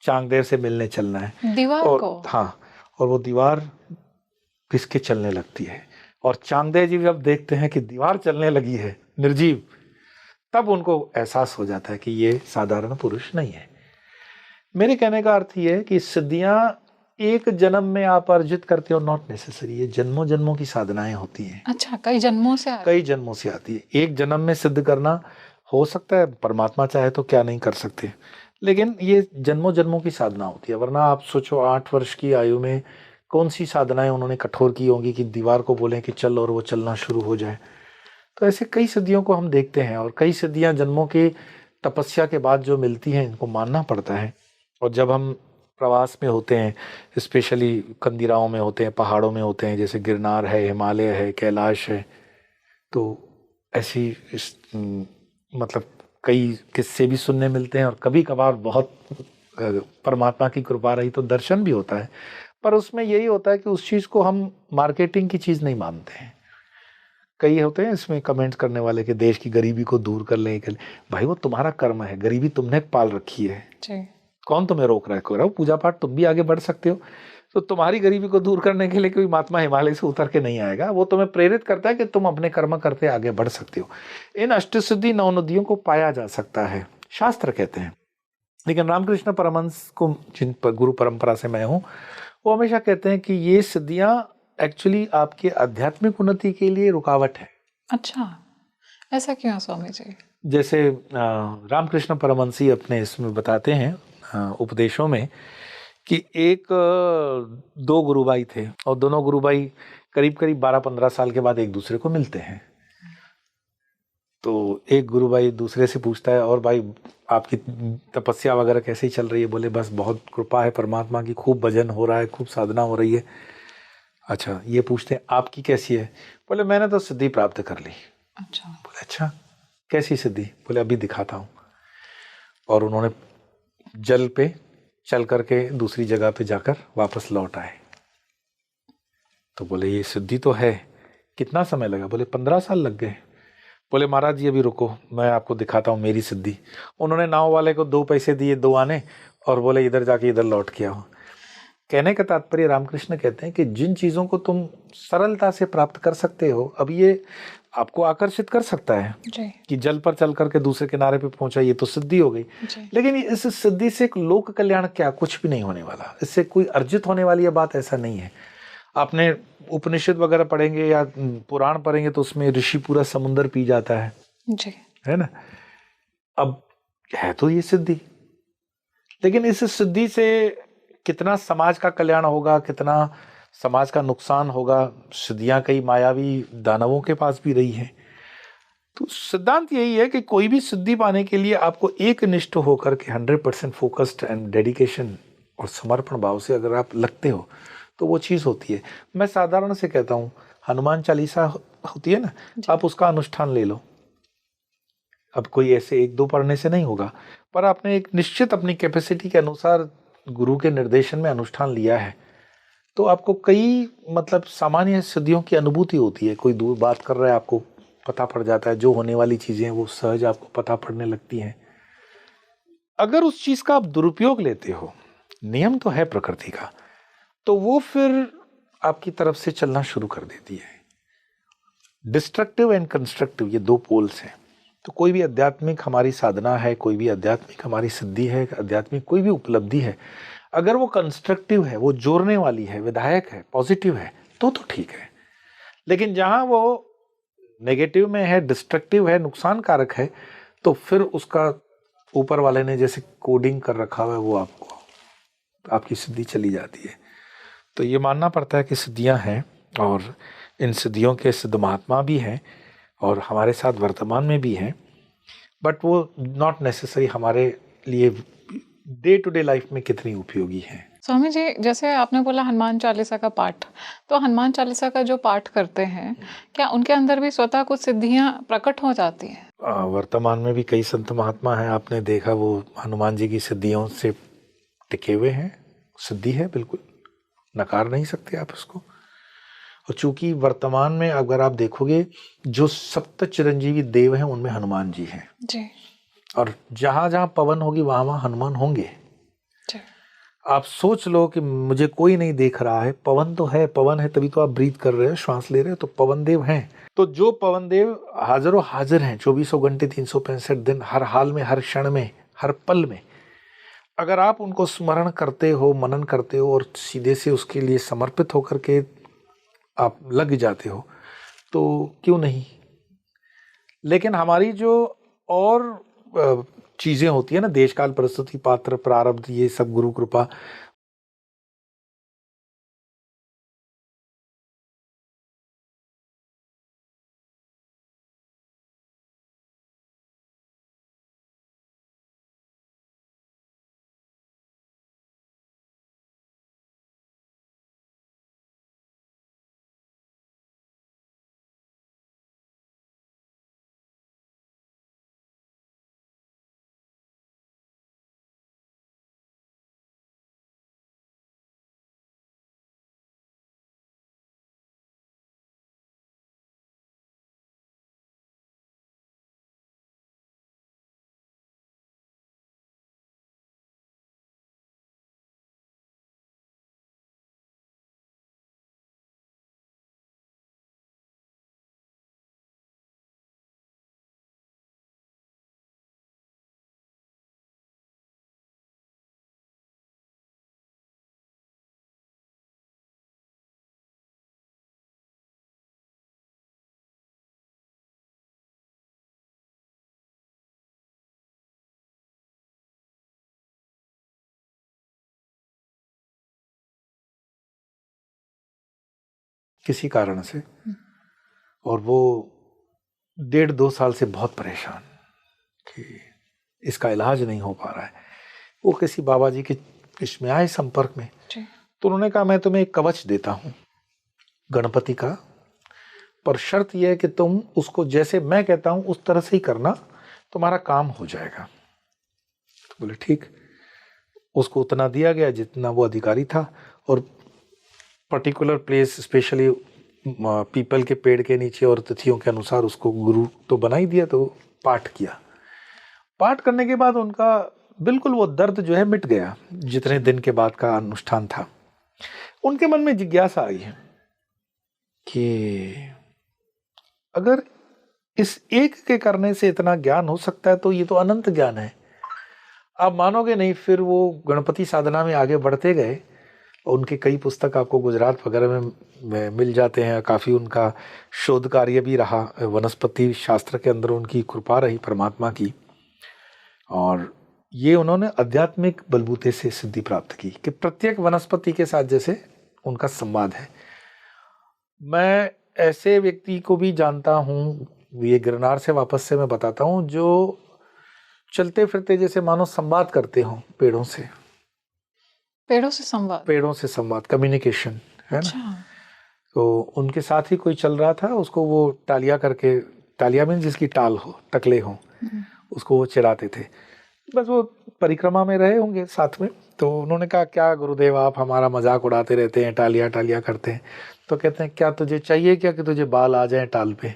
चांगदेव से मिलने चलना है। दीवार और को? हाँ, और वो दीवार किसके चलने लगती है, और चांगदेव जी जब देखते हैं कि दीवार चलने लगी है निर्जीव, तब उनको एहसास हो जाता है कि ये साधारण पुरुष नहीं है। मेरे कहने का अर्थ ये है कि सिद्धियां एक जन्म में आप अर्जित करते हो, नॉट नेसेसरी, ये जन्मों जन्मों की साधनाएं होती हैं। अच्छा, कई जन्मों से कई जन्मों से आती है। एक जन्म में सिद्ध करना हो सकता है, परमात्मा चाहे तो क्या नहीं कर सकते, लेकिन ये जन्मों जन्मों की साधना होती है। वरना आप सोचो 8 वर्ष की आयु में कौन सी साधनाएं उन्होंने कठोर की होंगी कि दीवार को बोलें कि चल और वो चलना शुरू हो जाए। तो ऐसे कई सिद्धियों को हम देखते हैं, और कई सिद्धियां जन्मों की तपस्या के बाद जो मिलती हैं, इनको मानना पड़ता है। और जब हम प्रवास में होते हैं, स्पेशली कंदिराओं में होते हैं, पहाड़ों में होते हैं, जैसे गिरनार है, हिमालय है, कैलाश है, तो ऐसी मतलब कई किस्से भी सुनने मिलते हैं, और कभी कभार बहुत परमात्मा की कृपा रही तो दर्शन भी होता है। पर उसमें यही होता है कि उस चीज़ को हम मार्केटिंग की चीज़ नहीं मानते हैं। कई होते हैं इसमें कमेंट्स करने वाले कि देश की गरीबी को दूर कर लेने के लिए। भाई वो तुम्हारा कर्म है, गरीबी तुमने पाल रखी है, कौन तुम्हें रोक रहा है? करो पूजा पाठ, तुम भी आगे बढ़ सकते हो। तो तुम्हारी गरीबी को दूर करने के लिए कोई महात्मा हिमालय से उतर के नहीं आएगा, वो तुम्हें प्रेरित करता है कि तुम अपने कर्म करते आगे बढ़ सकते हो। इन अष्टसिद्धि नवनिधियों को पाया जा सकता है, शास्त्र कहते हैं। लेकिन रामकृष्ण परमहंस को, जिन पर गुरु परंपरा से मैं हूँ, वो हमेशा कहते हैं कि ये सिद्धियां एक्चुअली आपके आध्यात्मिक उन्नति के लिए रुकावट है। अच्छा, ऐसा क्यों स्वामी जी? जैसे रामकृष्ण परमहंसी अपने इसमें बताते हैं उपदेशों में कि एक 2 गुरुभाई थे, और दोनों गुरुभाई करीब करीब 12-15 साल के बाद एक दूसरे को मिलते हैं। तो एक गुरुभाई दूसरे से पूछता है, और भाई आपकी तपस्या वगैरह कैसी चल रही है? बोले बस बहुत कृपा है परमात्मा की, खूब भजन हो रहा है, खूब साधना हो रही है। अच्छा, ये पूछते हैं आपकी कैसी है? बोले मैंने तो सिद्धि प्राप्त कर ली। अच्छा। बोले अच्छा, कैसी सिद्धि? बोले अभी दिखाता हूँ। और उन्होंने जल पे चल करके दूसरी जगह पे जाकर वापस लौट आए। तो बोले ये सिद्धि तो है, कितना समय लगा? बोले 15 साल लग गए। बोले महाराज जी अभी रुको, मैं आपको दिखाता हूँ मेरी सिद्धि। उन्होंने नाव वाले को 2 पैसे दिए, 2 आने, और बोले इधर जाके इधर लौट के आओ। कहने का तात्पर्य, रामकृष्ण कहते हैं कि जिन चीज़ों को तुम सरलता से प्राप्त कर सकते हो, अब ये आपको आकर्षित कर सकता है कि जल पर चल करके दूसरे किनारे पे पहुंचा, ये तो सिद्धि हो गई। लेकिन इस सिद्धि से एक लोक कल्याण क्या, कुछ भी नहीं होने वाला, इससे कोई अर्जित होने वाली ये बात ऐसा नहीं है। आपने उपनिषद वगैरह पढ़ेंगे या पुराण पढ़ेंगे तो उसमें ऋषि पूरा समुद्र पी जाता है जी, है ना। अब है तो ये सिद्धि, लेकिन इस सिद्धि से कितना समाज का कल्याण होगा, कितना समाज का नुकसान होगा। सिद्धियां कई मायावी दानवों के पास भी रही है। तो सिद्धांत यही है कि कोई भी सिद्धि पाने के लिए आपको एक निष्ठ होकर के 100% फोकस्ड एंड डेडिकेशन और समर्पण भाव से अगर आप लगते हो तो वो चीज़ होती है। मैं साधारण से कहता हूँ, हनुमान चालीसा होती है ना, आप उसका अनुष्ठान ले लो। अब कोई ऐसे 1-2 पढ़ने से नहीं होगा, पर आपने एक निश्चित अपनी कैपेसिटी के अनुसार गुरु के निर्देशन में अनुष्ठान लिया है तो आपको कई मतलब सामान्य सिद्धियों की अनुभूति होती है। कोई दूर बात कर रहा है, आपको पता पड़ जाता है, जो होने वाली चीजें वो सहज आपको पता पड़ने लगती हैं। अगर उस चीज का आप दुरुपयोग लेते हो, नियम तो है प्रकृति का, तो वो फिर आपकी तरफ से चलना शुरू कर देती है। डिस्ट्रक्टिव एंड कंस्ट्रक्टिव, ये 2 पोल्स हैं। तो कोई भी आध्यात्मिक हमारी साधना है, कोई भी आध्यात्मिक हमारी सिद्धि है, आध्यात्मिक कोई भी उपलब्धि है, अगर वो कंस्ट्रक्टिव है, वो जोड़ने वाली है, विधायक है, पॉजिटिव है, तो ठीक है। लेकिन जहां वो नेगेटिव में है, डिस्ट्रक्टिव है, नुकसानकारक है, तो फिर उसका ऊपर वाले ने जैसे कोडिंग कर रखा हुआ है, वो आपकी सिद्धि चली जाती है। तो ये मानना पड़ता है कि सिद्धियां हैं, और इन सिद्धियों के सिद्ध महात्मा भी हैं और हमारे साथ वर्तमान में भी हैं। बट वो नॉट नेसेसरी हमारे लिए डे टू डे लाइफ में कितनी उपयोगी है। स्वामी जी, जैसे आपने बोला हनुमान चालीसा का पाठ, तो हनुमान चालीसा का जो पाठ करते हैं, क्या उनके अंदर भी स्वतः कुछ सिद्धियां प्रकट हो जाती हैं? वर्तमान में भी कई संत महात्मा हैं, आपने देखा वो हनुमान जी की सिद्धियों से टिके हुए हैं। सिद्धि है, बिल्कुल नकार नहीं सकते आप उसको। और चूंकि वर्तमान में अगर आप देखोगे जो सप्त चिरंजीवी देव हैं उनमें हनुमान जी हैं जी। और जहां जहां पवन होगी वहां वहां हनुमान होंगे जी। आप सोच लो कि मुझे कोई नहीं देख रहा है, पवन तो है, पवन है तभी तो आप ब्रीथ कर रहे हो, श्वास ले रहे हो, तो पवन देव हैं। तो जो पवन देव हाजिरों हाजिर हैं 24 घंटे 365 दिन, हर हाल में, हर क्षण में, हर पल में, अगर आप उनको स्मरण करते हो, मनन करते हो और सीधे से उसके लिए समर्पित होकर के आप लग जाते हो तो क्यों नहीं। लेकिन हमारी जो और चीजें होती है ना, देश काल परिस्थिति पात्र प्रारब्ध, ये सब गुरु कृपा, किसी कारण से, और वो 1.5-2 साल से बहुत परेशान कि इसका इलाज नहीं हो पा रहा है। वो किसी बाबा जी के इसमें आए संपर्क में, तो उन्होंने कहा मैं तुम्हें एक कवच देता हूँ गणपति का, पर शर्त यह है कि तुम उसको जैसे मैं कहता हूँ उस तरह से ही करना, तुम्हारा काम हो जाएगा। तो बोले ठीक। उसको उतना दिया गया जितना वो अधिकारी था, और पर्टिकुलर प्लेस स्पेशली पीपल के पेड़ के नीचे और तिथियों के अनुसार उसको गुरु तो बना ही दिया। तो पाठ किया। पाठ करने के बाद उनका बिल्कुल वो दर्द जो है मिट गया, जितने दिन के बाद का अनुष्ठान था। उनके मन में जिज्ञासा आई है कि अगर इस एक के करने से इतना ज्ञान हो सकता है तो ये तो अनंत ज्ञान है। आप मानोगे नहीं, फिर वो गणपति साधना में आगे बढ़ते गए। उनके कई पुस्तक आपको गुजरात वगैरह में मिल जाते हैं। काफ़ी उनका शोध कार्य भी रहा, वनस्पति शास्त्र के अंदर उनकी कृपा रही परमात्मा की। और ये उन्होंने आध्यात्मिक बलबूते से सिद्धि प्राप्त की कि प्रत्येक वनस्पति के साथ जैसे उनका संवाद है। मैं ऐसे व्यक्ति को भी जानता हूँ, ये गिरनार से वापस से मैं बताता हूँ, जो चलते फिरते जैसे मानो संवाद करते हो पेड़ों से। पेड़ों से संवाद? पेड़ों से संवाद, कम्युनिकेशन है ना। तो उनके साथ ही कोई चल रहा था, उसको वो टालिया करके, टालिया मीन जिसकी टाल हो, टकले हो, उसको वो चिढ़ाते थे। बस वो परिक्रमा में रहे होंगे साथ में। तो उन्होंने कहा क्या गुरुदेव आप हमारा मजाक उड़ाते रहते हैं, टालिया टालिया करते हैं। तो कहते हैं क्या तुझे चाहिए क्या कि तुझे बाल आ जाए टाल पे?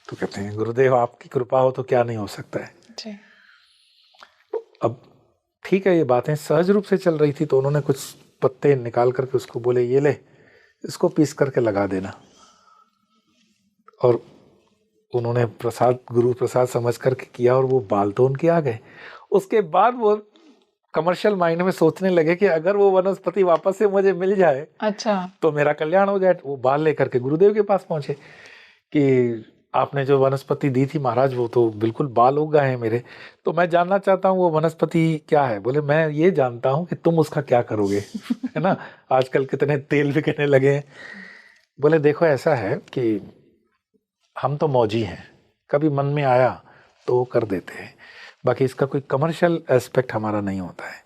तो कहते हैं गुरुदेव आपकी कृपा हो तो क्या नहीं हो सकता है जी। अब ठीक है, ये बातें सहज रूप से चल रही थी। तो उन्होंने कुछ पत्ते निकाल करके उसको बोले ये ले, इसको पीस करके लगा देना। और उन्होंने प्रसाद, गुरु प्रसाद समझ करके किया और वो बाल तो उनके आ गए। उसके बाद वो कमर्शियल माइंड में सोचने लगे कि अगर वो वनस्पति वापस से मुझे मिल जाए अच्छा तो मेरा कल्याण हो जाए। वो बाल लेकर के गुरुदेव के पास पहुंचे कि आपने जो वनस्पति दी थी महाराज, वो तो बिल्कुल बाल उग गए हैं मेरे, तो मैं जानना चाहता हूँ वो वनस्पति क्या है। बोले मैं ये जानता हूँ कि तुम उसका क्या करोगे है ना, आजकल कितने तेल बिकने लगे हैं। बोले देखो ऐसा है कि हम तो मौजी हैं, कभी मन में आया तो वो कर देते हैं, बाकी इसका कोई कमर्शियल एस्पेक्ट हमारा नहीं होता है।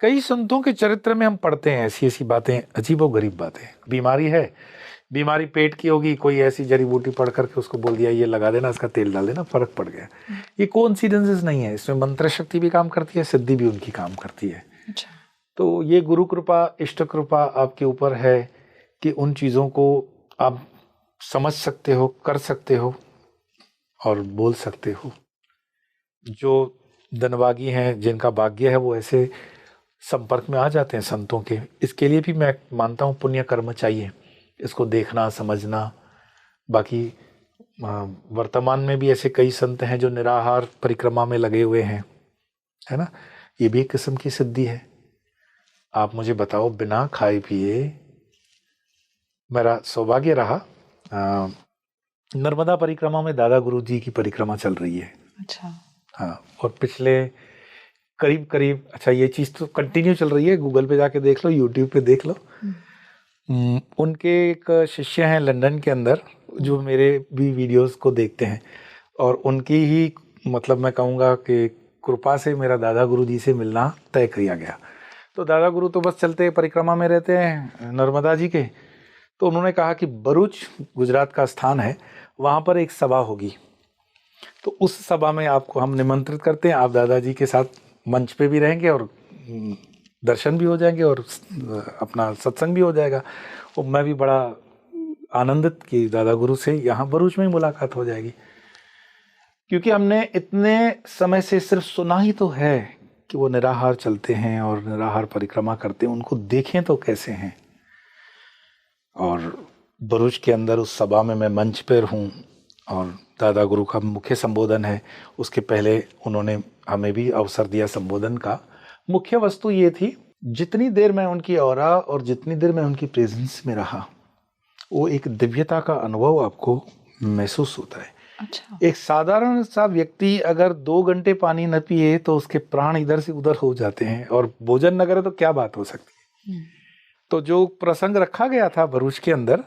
कई संतों के चरित्र में हम पढ़ते हैं ऐसी ऐसी बातें, अजीबोगरीब बातें। बीमारी है, बीमारी पेट की होगी, कोई ऐसी जड़ी बूटी पढ़ करके उसको बोल दिया ये लगा देना, इसका तेल डाल देना, फर्क पड़ गया। ये कोइंसिडेंसेस नहीं है, इसमें मंत्र शक्ति भी काम करती है, सिद्धि भी उनकी काम करती है। अच्छा। तो ये गुरु कृपा, इष्ट कृपा आपके ऊपर है कि उन चीज़ों को आप समझ सकते हो, कर सकते हो और बोल सकते हो। जो धनभागी हैं, जिनका भाग्य है, वो ऐसे संपर्क में आ जाते हैं संतों के। इसके लिए भी मैं मानता हूँ पुण्य कर्म चाहिए, इसको देखना समझना। बाकी वर्तमान में भी ऐसे कई संत हैं जो निराहार परिक्रमा में लगे हुए हैं, है ना, ये भी एक किस्म की सिद्धि है। आप मुझे बताओ, बिना खाए पिए, मेरा सौभाग्य रहा, नर्मदा परिक्रमा में दादा गुरु जी की परिक्रमा चल रही है। अच्छा। हाँ, और पिछले करीब अच्छा, ये चीज़ तो कंटिन्यू चल रही है, गूगल पे जाके देख लो, यूट्यूब पे देख लो। उनके एक शिष्य हैं लंदन के अंदर जो मेरे भी वीडियोस को देखते हैं, और उनकी ही मतलब मैं कहूँगा कि कृपा से मेरा दादा गुरु जी से मिलना तय किया गया। तो दादा गुरु तो बस चलते परिक्रमा में रहते हैं नर्मदा जी के। तो उन्होंने कहा कि भरूच गुजरात का स्थान है, वहाँ पर एक सभा होगी, तो उस सभा में आपको हम निमंत्रित करते हैं। आप दादाजी के साथ मंच पे भी रहेंगे और दर्शन भी हो जाएंगे और अपना सत्संग भी हो जाएगा। और मैं भी बड़ा आनंदित कि दादा गुरु से यहाँ भरूच में ही मुलाकात हो जाएगी, क्योंकि हमने इतने समय से सिर्फ सुना ही तो है कि वो निराहार चलते हैं और निराहार परिक्रमा करते हैं, उनको देखें तो कैसे हैं। और भरूच के अंदर उस सभा में मैं मंच पर हूँ और दादा गुरु का मुख्य संबोधन है। उसके पहले उन्होंने हमें भी अवसर दिया संबोधन का। मुख्य वस्तु ये थी, जितनी देर मैं उनकी औरा और जितनी देर मैं उनकी प्रेजेंस में रहा, वो एक दिव्यता का अनुभव आपको महसूस होता है। अच्छा। एक साधारण सा व्यक्ति अगर 2 घंटे पानी न पिए तो उसके प्राण इधर से उधर हो जाते हैं, और भोजन न करे तो क्या बात हो सकती है। तो जो प्रसंग रखा गया था भरूच के अंदर,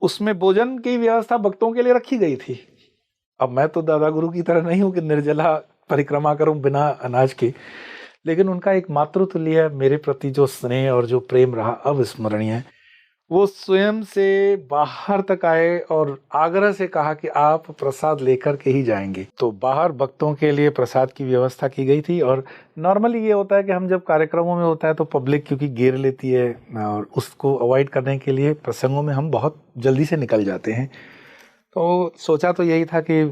उसमें भोजन की व्यवस्था भक्तों के लिए रखी गई थी। अब मैं तो दादा गुरु की तरह नहीं हूं कि निर्जला परिक्रमा करूं बिना अनाज के, लेकिन उनका एक मातृतुल्य मेरे प्रति जो स्नेह और जो प्रेम रहा अविस्मरणीय है। वो स्वयं से बाहर तक आए और आग्रह से कहा कि आप प्रसाद लेकर के ही जाएंगे। तो बाहर भक्तों के लिए प्रसाद की व्यवस्था की गई थी। और नॉर्मली ये होता है कि हम जब कार्यक्रमों में होता है तो पब्लिक क्योंकि घेर लेती है, और उसको अवॉइड करने के लिए प्रसंगों में हम बहुत जल्दी से निकल जाते हैं। तो सोचा तो यही था कि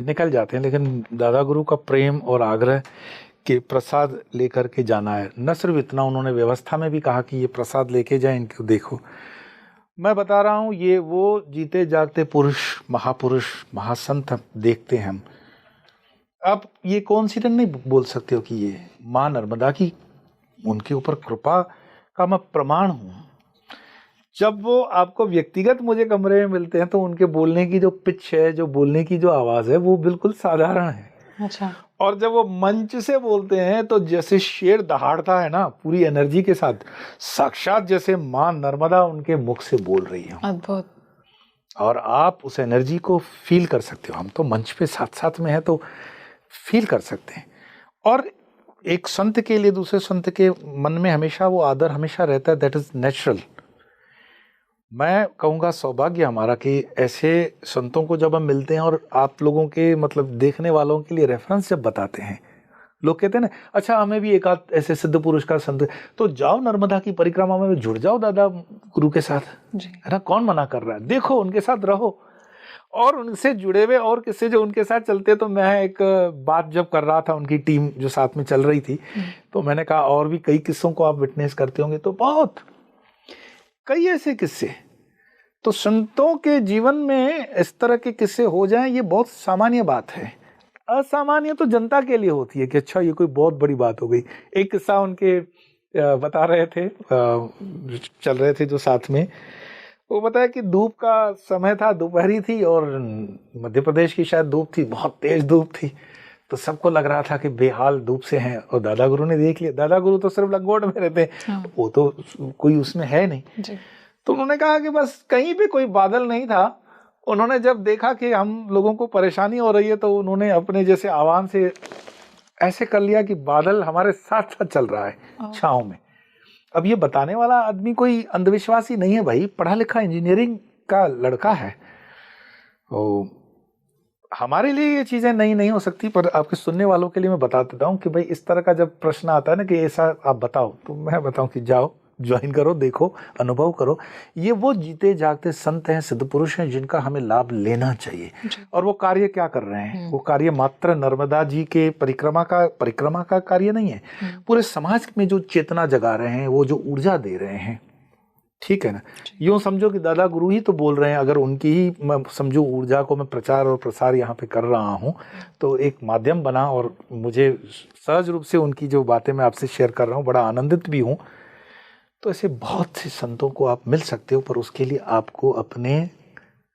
निकल जाते हैं, लेकिन दादा गुरु का प्रेम और आग्रह कि प्रसाद लेकर के जाना है। न सिर्फ इतना, उन्होंने व्यवस्था में भी कहा कि ये प्रसाद लेके जाएं, इनको देखो। मैं बता रहा हूँ, ये वो जीते जागते पुरुष, महापुरुष, महासंत देखते हैं हम। आप ये कॉन्सिडेंट नहीं बोल सकते हो कि ये माँ नर्मदा की, उनके ऊपर कृपा का मैं प्रमाण हूँ। जब वो आपको व्यक्तिगत मुझे कमरे में मिलते हैं तो उनके बोलने की जो पिच है, जो बोलने की जो आवाज़ है, वो बिल्कुल साधारण है। अच्छा। और जब वो मंच से बोलते हैं तो जैसे शेर दहाड़ता है ना, पूरी एनर्जी के साथ, साक्षात जैसे माँ नर्मदा उनके मुख से बोल रही है। अद्भुत। और आप उस एनर्जी को फील कर सकते हो। हम तो मंच पे साथ साथ में है तो फील कर सकते हैं। और एक संत के लिए दूसरे संत के मन में हमेशा वो आदर हमेशा रहता है, दैट इज नेचुरल। मैं कहूँगा सौभाग्य हमारा कि ऐसे संतों को जब हम मिलते हैं और आप लोगों के मतलब देखने वालों के लिए रेफरेंस जब बताते हैं, लोग कहते हैं ना, अच्छा हमें भी एक आध ऐसे सिद्ध पुरुष का संत, तो जाओ नर्मदा की परिक्रमा में जुड़ जाओ दादा गुरु के साथ, है ना, कौन मना कर रहा है। देखो उनके साथ रहो और उनसे जुड़े हुए और किससे जो उनके साथ चलते। तो मैं एक बात जब कर रहा था, उनकी टीम जो साथ में चल रही थी, तो मैंने कहा और भी कई किस्सों को आप विटनेस करते होंगे। तो बहुत कई ऐसे किस्से, तो संतों के जीवन में इस तरह के किस्से हो जाएं, ये बहुत सामान्य बात है। असामान्य तो जनता के लिए होती है कि अच्छा ये कोई बहुत बड़ी बात हो गई। एक किस्सा उनके बता रहे थे, चल रहे थे जो साथ में, वो बताया कि धूप का समय था, दोपहरी थी और मध्य प्रदेश की शायद धूप थी, बहुत तेज धूप थी। तो सबको लग रहा था कि बेहाल धूप से हैं। और दादा गुरु ने देख लिया, दादा गुरु तो सिर्फ लंगोट में रहते हैं, वो तो कोई उसमें है नहीं। तो उन्होंने कहा कि बस कहीं पे कोई बादल नहीं था, उन्होंने जब देखा कि हम लोगों को परेशानी हो रही है तो उन्होंने अपने जैसे आह्वान से ऐसे कर लिया कि बादल हमारे साथ साथ चल रहा है छाँव में। अब ये बताने वाला आदमी कोई अंधविश्वासी नहीं है भाई, पढ़ा लिखा इंजीनियरिंग का लड़का है। तो हमारे लिए ये चीज़ें नई नहीं हो सकती, पर आपके सुनने वालों के लिए मैं बता देता हूँ कि भाई इस तरह का जब प्रश्न आता है ना कि ऐसा आप बताओ, तो मैं बताऊँ कि जाओ ज्वाइन करो, देखो, अनुभव करो। ये वो जीते जागते संत हैं, सिद्ध पुरुष हैं जिनका हमें लाभ लेना चाहिए। और वो कार्य क्या कर रहे हैं? वो कार्य मात्र नर्मदा जी के परिक्रमा का कार्य नहीं है, पूरे समाज में जो चेतना जगा रहे हैं, वो जो ऊर्जा दे रहे हैं, ठीक है ना। यूं समझो कि दादा गुरु ही तो बोल रहे हैं, अगर उनकी ही मैं समझो ऊर्जा को मैं प्रचार और प्रसार यहाँ पे कर रहा हूँ तो एक माध्यम बना, और मुझे सहज रूप से उनकी जो बातें मैं आपसे शेयर कर रहा हूँ, बड़ा आनंदित भी हूँ। तो ऐसे बहुत से संतों को आप मिल सकते हो, पर उसके लिए आपको अपने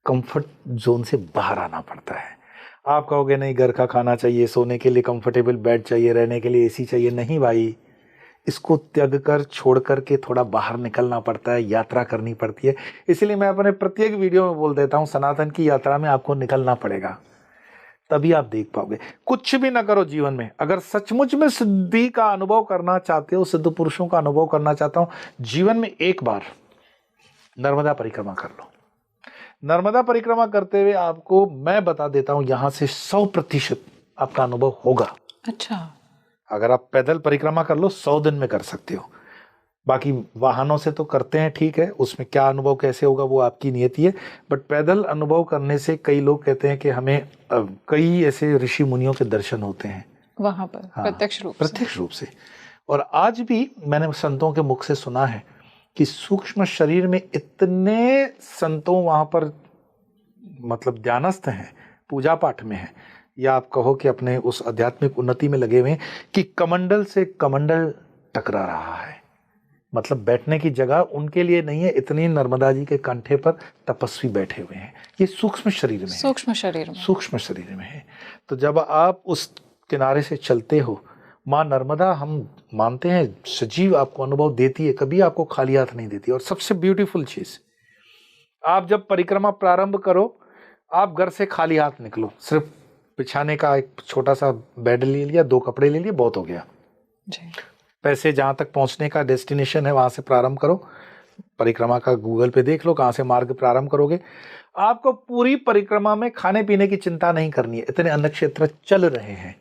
कंफर्ट जोन से बाहर आना पड़ता है। आप कहोगे नहीं, घर का खाना चाहिए, सोने के लिए कंफर्टेबल बेड चाहिए, रहने के लिए एसी चाहिए। नहीं भाई, इसको त्याग कर छोड़ कर के थोड़ा बाहर निकलना पड़ता है, यात्रा करनी पड़ती है। इसलिए मैं अपने प्रत्येक वीडियो में बोल देता हूँ, सनातन की यात्रा में आपको निकलना पड़ेगा, तभी आप देख पाओगे। कुछ भी ना करो जीवन में, अगर सचमुच में सिद्धि का अनुभव करना चाहते हो, सिद्ध पुरुषों का अनुभव करना चाहता हूं, जीवन में एक बार नर्मदा परिक्रमा कर लो। नर्मदा परिक्रमा करते हुए आपको मैं बता देता हूं, यहां से 100% आपका अनुभव होगा। अच्छा। अगर आप पैदल परिक्रमा कर लो 100 दिन में कर सकते हो। बाकी वाहनों से तो करते हैं, ठीक है, उसमें क्या अनुभव कैसे होगा वो आपकी नियति है। बट पैदल अनुभव करने से कई लोग कहते हैं कि हमें कई ऐसे ऋषि मुनियों के दर्शन होते हैं वहां पर। हाँ, प्रत्यक्ष रूप से। और आज भी मैंने संतों के मुख से सुना है कि सूक्ष्म शरीर में इतने संतों वहां पर मतलब ध्यानस्थ हैं, पूजा पाठ में हैं, या आप कहो कि अपने उस आध्यात्मिक उन्नति में लगे हुए हैं कि कमंडल से कमंडल टकरा रहा है। मतलब बैठने की जगह उनके लिए नहीं है, इतनी नर्मदा जी के कंठे पर तपस्वी बैठे हुए हैं। ये सूक्ष्म शरीर में सूक्ष्म शरीर में है। तो जब आप उस किनारे से चलते हो, माँ नर्मदा हम मानते हैं सजीव आपको अनुभव देती है, कभी आपको खाली हाथ नहीं देती। और सबसे ब्यूटीफुल चीज, आप जब परिक्रमा प्रारंभ करो, आप घर से खाली हाथ निकलो, सिर्फ बिछाने का एक छोटा सा बेड ले लिया, 2 कपड़े ले लिए, बहुत हो गया जी। पैसे जहां तक पहुंचने का डेस्टिनेशन है वहां से प्रारंभ करो। परिक्रमा का गूगल पे देख लो कहां से मार्ग प्रारंभ करोगे। आपको पूरी परिक्रमा में खाने पीने की चिंता नहीं करनी है, इतने अन्न क्षेत्र चल रहे हैं।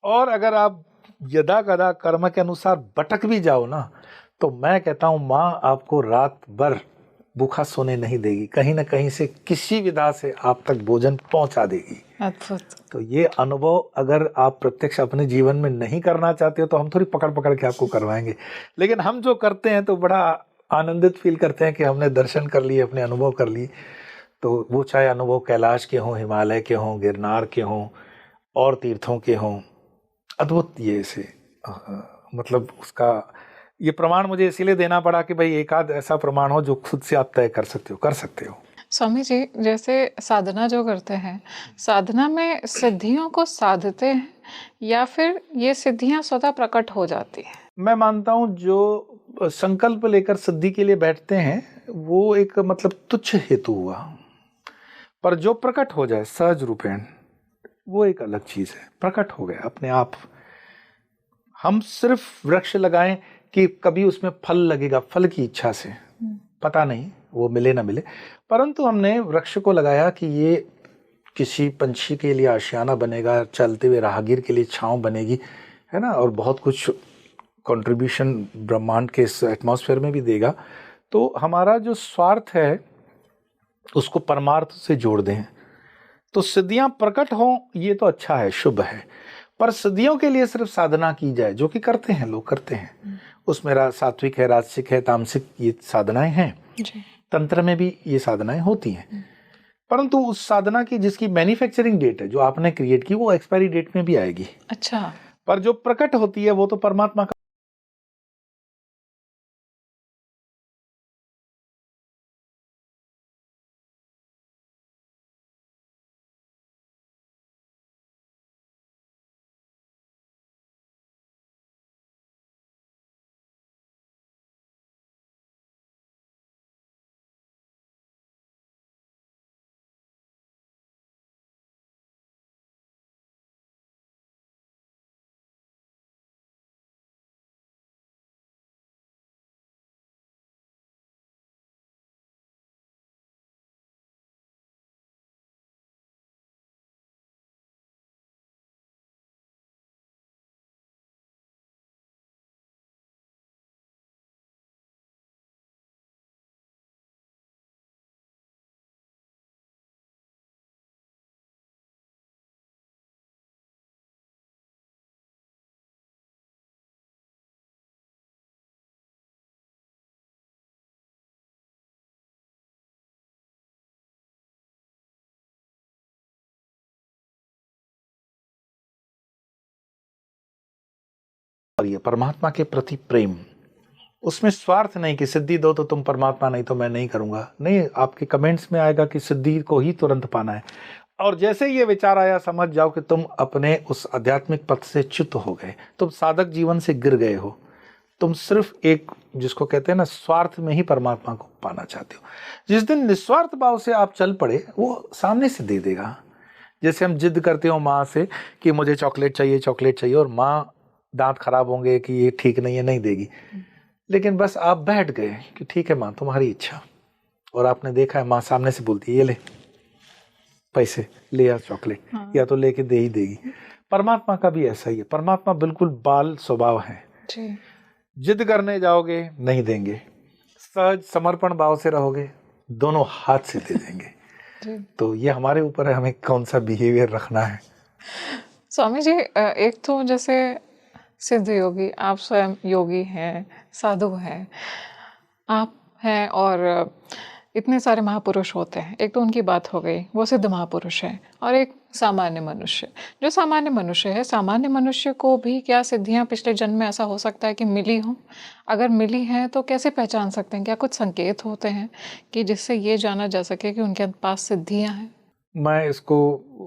और अगर आप यदा कदा कर्म के अनुसार भटक भी जाओ ना, तो मैं कहता हूं माँ आपको रात भर भूखा सोने नहीं देगी, कहीं ना कहीं से किसी विधा से आप तक भोजन पहुंचा देगी। अद्भुत। तो ये अनुभव अगर आप प्रत्यक्ष अपने जीवन में नहीं करना चाहते हो तो हम थोड़ी पकड़ पकड़ के आपको करवाएंगे, लेकिन हम जो करते हैं तो बड़ा आनंदित फील करते हैं कि हमने दर्शन कर लिए, अपने अनुभव कर लिए। तो वो चाहे अनुभव कैलाश के हों, हिमालय के हों, गिरनार के हों और तीर्थों के हों, अद्भुत ये से मतलब उसका ये प्रमाण मुझे इसीलिए देना पड़ा कि भाई एक आध ऐसा प्रमाण हो जो खुद से आप तय कर सकते हो। स्वामी जी, जैसे साधना जो करते हैं, साधना में सिद्धियों को साधते हैं या फिर ये सिद्धियां स्वतः प्रकट हो जाती हैं? मैं मानता हूं जो संकल्प लेकर सिद्धि के लिए बैठते हैं वो एक मतलब तुच्छ हेतु हुआ, पर जो प्रकट हो जाए सहज रूपेण वो एक अलग चीज है। प्रकट हो गया अपने आप। हम सिर्फ वृक्ष लगाएं कि कभी उसमें फल लगेगा, फल की इच्छा से, पता नहीं वो मिले ना मिले, परंतु हमने वृक्ष को लगाया कि ये किसी पंछी के लिए आशियाना बनेगा, चलते हुए राहगीर के लिए छांव बनेगी, है ना, और बहुत कुछ कंट्रीब्यूशन ब्रह्मांड के इस एटमॉस्फेयर में भी देगा। तो हमारा जो स्वार्थ है उसको परमार्थ से जोड़ दें तो सिद्धियां प्रकट हों, ये तो अच्छा है, शुभ है। पर सिद्धियों के लिए सिर्फ साधना की जाए, जो कि करते हैं लोग, करते हैं, उसमें सात्विक है, राजसिक है, तामसिक ये साधनाएं हैं, तंत्र में भी ये साधनाएं होती हैं। परंतु उस साधना की जिसकी मैन्युफैक्चरिंग डेट है, जो आपने क्रिएट की, वो एक्सपायरी डेट में भी आएगी। अच्छा। पर जो प्रकट होती है वो तो परमात्मा का और ये परमात्मा के प्रति प्रेम, उसमें स्वार्थ नहीं कि सिद्धि दो तो तुम परमात्मा, नहीं तो मैं नहीं करूंगा। नहीं, आपके कमेंट्स में आएगा कि सिद्धि को ही तुरंत पाना है। और जैसे ये विचार आया, समझ जाओ कि तुम अपने उस आध्यात्मिक पथ से च्युत हो गए, तुम साधक जीवन से गिर गए हो। तुम सिर्फ एक, जिसको कहते हैं ना, स्वार्थ में ही परमात्मा को पाना चाहते हो। जिस दिन निस्वार्थ भाव से आप चल पड़े, वो सामने से दे देगा। जैसे हम जिद करते हो माँ से कि मुझे चॉकलेट चाहिए, चॉकलेट चाहिए, और माँ दांत खराब होंगे कि ये ठीक नहीं है, नहीं देगी। लेकिन बस आप बैठ गए कि ठीक है माँ, तुम्हारी इच्छा। और आपने देखा है माँ सामने से बोलती है, ये ले पैसे, ले आ चॉकलेट, या तो लेके दे ही देगी। परमात्मा का भी ऐसा ही है। परमात्मा बिल्कुल बाल स्वभाव है। जिद करने जाओगे नहीं देंगे, सहज समर्पण भाव से रहोगे दोनों हाथ से दे देंगे। तो ये हमारे ऊपर है, हमें कौन सा बिहेवियर रखना है। स्वामी जी, एक तो जैसे सिद्ध योगी, आप स्वयं योगी हैं, साधु हैं, आप हैं, और इतने सारे महापुरुष होते हैं। एक तो उनकी बात हो गई, वो सिद्ध महापुरुष है, और एक सामान्य मनुष्य। जो सामान्य मनुष्य है, सामान्य मनुष्य को भी क्या सिद्धियां पिछले जन्म में ऐसा हो सकता है कि मिली हो? अगर मिली हैं तो कैसे पहचान सकते हैं? क्या कुछ संकेत होते हैं कि जिससे ये जाना जा सके कि उनके पास सिद्धियां हैं? मैं इसको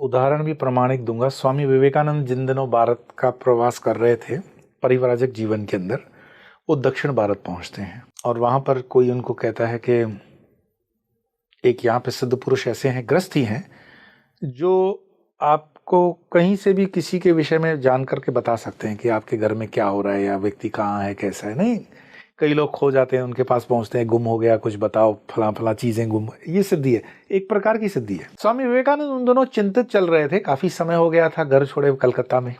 उदाहरण भी प्रमाणिक दूंगा। स्वामी विवेकानंद जिन दिनों भारत का प्रवास कर रहे थे परिव्राजक जीवन के अंदर, वो दक्षिण भारत पहुंचते हैं, और वहां पर कोई उनको कहता है कि एक यहाँ पे सिद्ध पुरुष ऐसे हैं, गृहस्थी हैं, जो आपको कहीं से भी किसी के विषय में जान करके बता सकते हैं कि आपके घर में क्या हो रहा है, या व्यक्ति कहाँ है, कैसा है। नहीं, कई लोग खो जाते हैं, उनके पास पहुंचते हैं, गुम हो गया, कुछ बताओ, फला फला चीजें गुम। ये सिद्धि है, एक प्रकार की सिद्धि है। स्वामी विवेकानंद उन दोनों चिंतित चल रहे थे, काफी समय हो गया था घर छोड़े कलकत्ता में।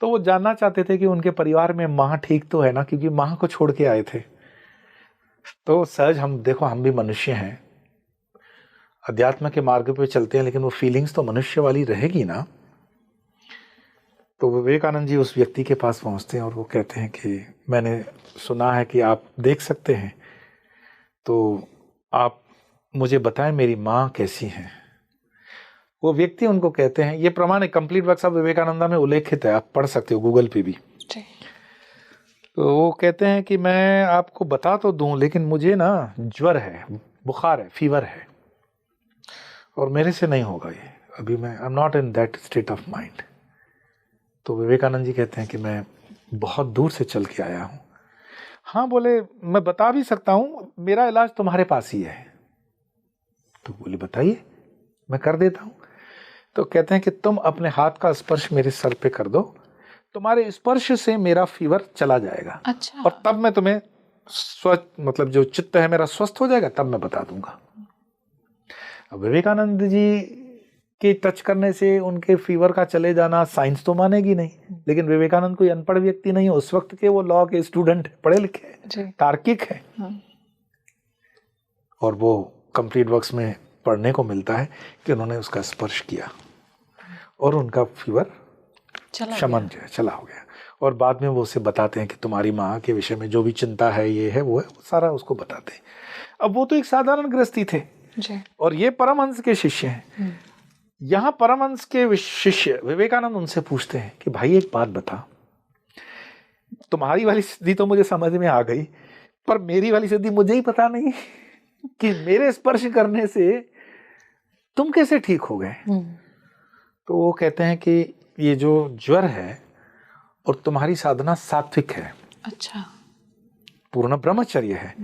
तो वो जानना चाहते थे कि उनके परिवार में माँ ठीक तो है ना, क्योंकि माँ को छोड़ के आए थे। तो सहज, हम देखो, हम भी मनुष्य हैं, अध्यात्म के मार्ग पे चलते हैं, लेकिन वो फीलिंग्स तो मनुष्य वाली रहेगी ना। तो विवेकानंद जी उस व्यक्ति के पास पहुंचते हैं और वो कहते हैं कि मैंने सुना है कि आप देख सकते हैं, तो आप मुझे बताएं मेरी माँ कैसी है। वो व्यक्ति उनको कहते हैं, ये प्रमाण कंप्लीट वर्क्स ऑफ विवेकानंदा में उल्लेखित है, आप पढ़ सकते हो गूगल पे भी। तो वो कहते हैं कि मैं आपको बता तो दूं, लेकिन मुझे ना ज्वर है, बुखार है, फीवर है, और मेरे से नहीं होगा ये, अभी मैं I am not in that state of mind. तो विवेकानंद जी कहते हैं कि मैं बहुत दूर से चल के आया हूँ। हाँ, बोले मैं बता भी सकता हूँ, मेरा इलाज तुम्हारे पास ही है। तो बोले बताइए, मैं कर देता हूँ। तो कहते हैं कि तुम अपने हाथ का स्पर्श मेरे सर पे कर दो, तुम्हारे स्पर्श से मेरा फीवर चला जाएगा। अच्छा। और तब मैं तुम्हें मतलब जो चित्त है मेरा स्वस्थ हो जाएगा, तब मैं बता दूंगा। विवेकानंद जी के टच करने से उनके फीवर का चले जाना साइंस तो मानेगी नहीं, लेकिन विवेकानंद कोई अनपढ़ व्यक्ति नहीं है, उस वक्त के वो लॉ के स्टूडेंट, पढ़े लिखे, तार्किक है। और वो कंप्लीट वर्क्स में पढ़ने को मिलता है कि उन्होंने उसका स्पर्श किया और उनका फीवर शमन जो है चला हो गया। और बाद में वो उसे बताते हैं कि तुम्हारी माँ के विषय में जो भी चिंता है, ये है, वो है, सारा उसको बताते हैं। अब वो तो एक साधारण गृहस्थी थे और ये परमहंस के शिष्य हैं। यहाँ परमहंस के शिष्य विवेकानंद उनसे पूछते हैं कि भाई एक बात बता, तुम्हारी वाली सिद्धि तो मुझे समझ में आ गई, पर मेरी वाली सिद्धि मुझे ही पता नहीं कि मेरे स्पर्श करने से तुम कैसे ठीक हो गए। तो वो कहते हैं कि ये जो ज्वर है और तुम्हारी साधना सात्विक है। अच्छा। पूर्ण ब्रह्मचर्य है,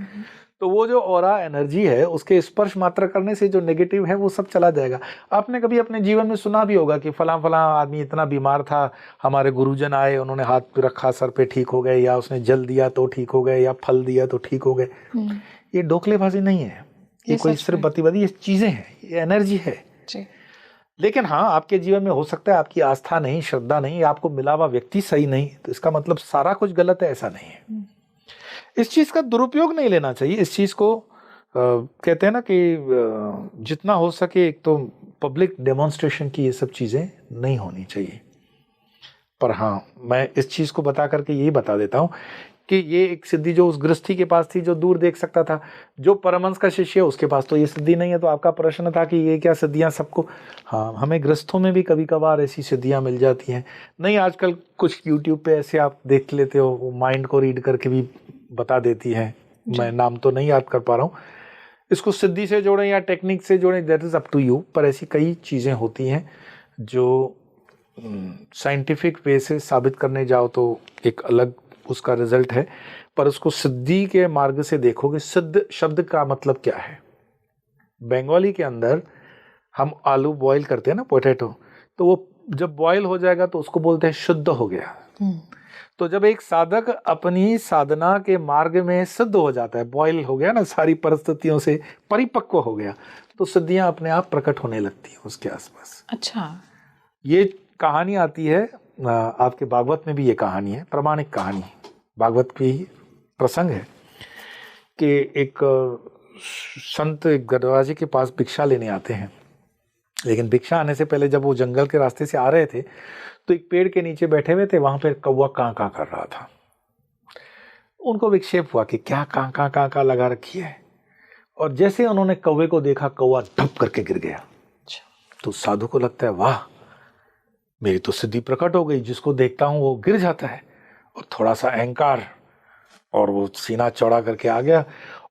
तो वो जो ऑरा एनर्जी है उसके स्पर्श मात्र करने से जो नेगेटिव है वो सब चला जाएगा। आपने कभी अपने जीवन में सुना भी होगा कि फला फला आदमी इतना बीमार था, हमारे गुरुजन आए, उन्होंने हाथ पे रखा, सर पे ठीक हो गए, या उसने जल दिया तो ठीक हो गए, या फल दिया तो ठीक हो गए। ये डोकलेबाजी नहीं है, ये कोई सिर्फ बतीबाजी, ये चीजें हैं, ये एनर्जी है। लेकिन हाँ, आपके जीवन में हो सकता है आपकी आस्था नहीं, श्रद्धा नहीं, आपको मिला हुआ व्यक्ति सही नहीं, तो इसका मतलब सारा कुछ गलत है, ऐसा नहीं है। इस चीज का दुरुपयोग नहीं लेना चाहिए। इस चीज को कहते हैं ना कि जितना हो सके एक तो पब्लिक डेमोन्स्ट्रेशन की ये सब चीजें नहीं होनी चाहिए। पर हाँ, मैं इस चीज को बता करके यही बता देता हूं कि ये एक सिद्धि जो उस गृहस्थी के पास थी जो दूर देख सकता था, जो परमहंस का शिष्य है उसके पास तो ये सिद्धि नहीं है। तो आपका प्रश्न था कि ये क्या सिद्धियां सबको, हाँ हमें गृहस्थों में भी कभी कभार ऐसी सिद्धियां मिल जाती हैं। नहीं, आजकल कुछ यूट्यूब पे ऐसे आप देख लेते हो, वो माइंड को रीड करके भी बता देती हैं, मैं नाम तो नहीं याद कर पा रहा हूँ। इसको सिद्धि से जोड़ें या टेक्निक से जोड़ें, that is up to you. पर ऐसी कई चीज़ें होती हैं जो साइंटिफिक वे से साबित करने जाओ तो एक अलग उसका रिजल्ट है, पर उसको सिद्धि के मार्ग से देखोगे। सिद्ध शब्द का मतलब क्या है? बंगाली के अंदर हम आलू बॉईल करते हैं ना, पोटैटो, तो वो जब बॉईल हो जाएगा तो उसको बोलते हैं शुद्ध हो गया। तो जब एक साधक अपनी साधना के मार्ग में सिद्ध हो जाता है, बॉईल हो गया ना, सारी परिस्थितियों से परिपक्व हो गया, तो सिद्धियां अपने आप प्रकट होने लगती हैं उसके आसपास। अच्छा, ये कहानी आती है आपके भागवत में भी, ये कहानी है, प्रामाणिक कहानी, भागवत की प्रसंग है कि एक संत एक दरवाजे के पास भिक्षा लेने आते हैं। लेकिन भिक्षा आने से पहले जब वो जंगल के रास्ते से आ रहे थे तो एक पेड़ के नीचे बैठे हुए थे, वहां पर कौवा कां कां कर रहा था। उनको विक्षेप हुआ कि क्या कां कां कां कां लगा रखी है, और जैसे उन्होंने कौवे को देखा, कौवा धप करके गिर गया। तो साधु को लगता है वाह, मेरी तो सिद्धि प्रकट हो गई, जिसको देखता हूं वो गिर जाता है। और थोड़ा सा अहंकार, और वो सीना चौड़ा करके आ गया,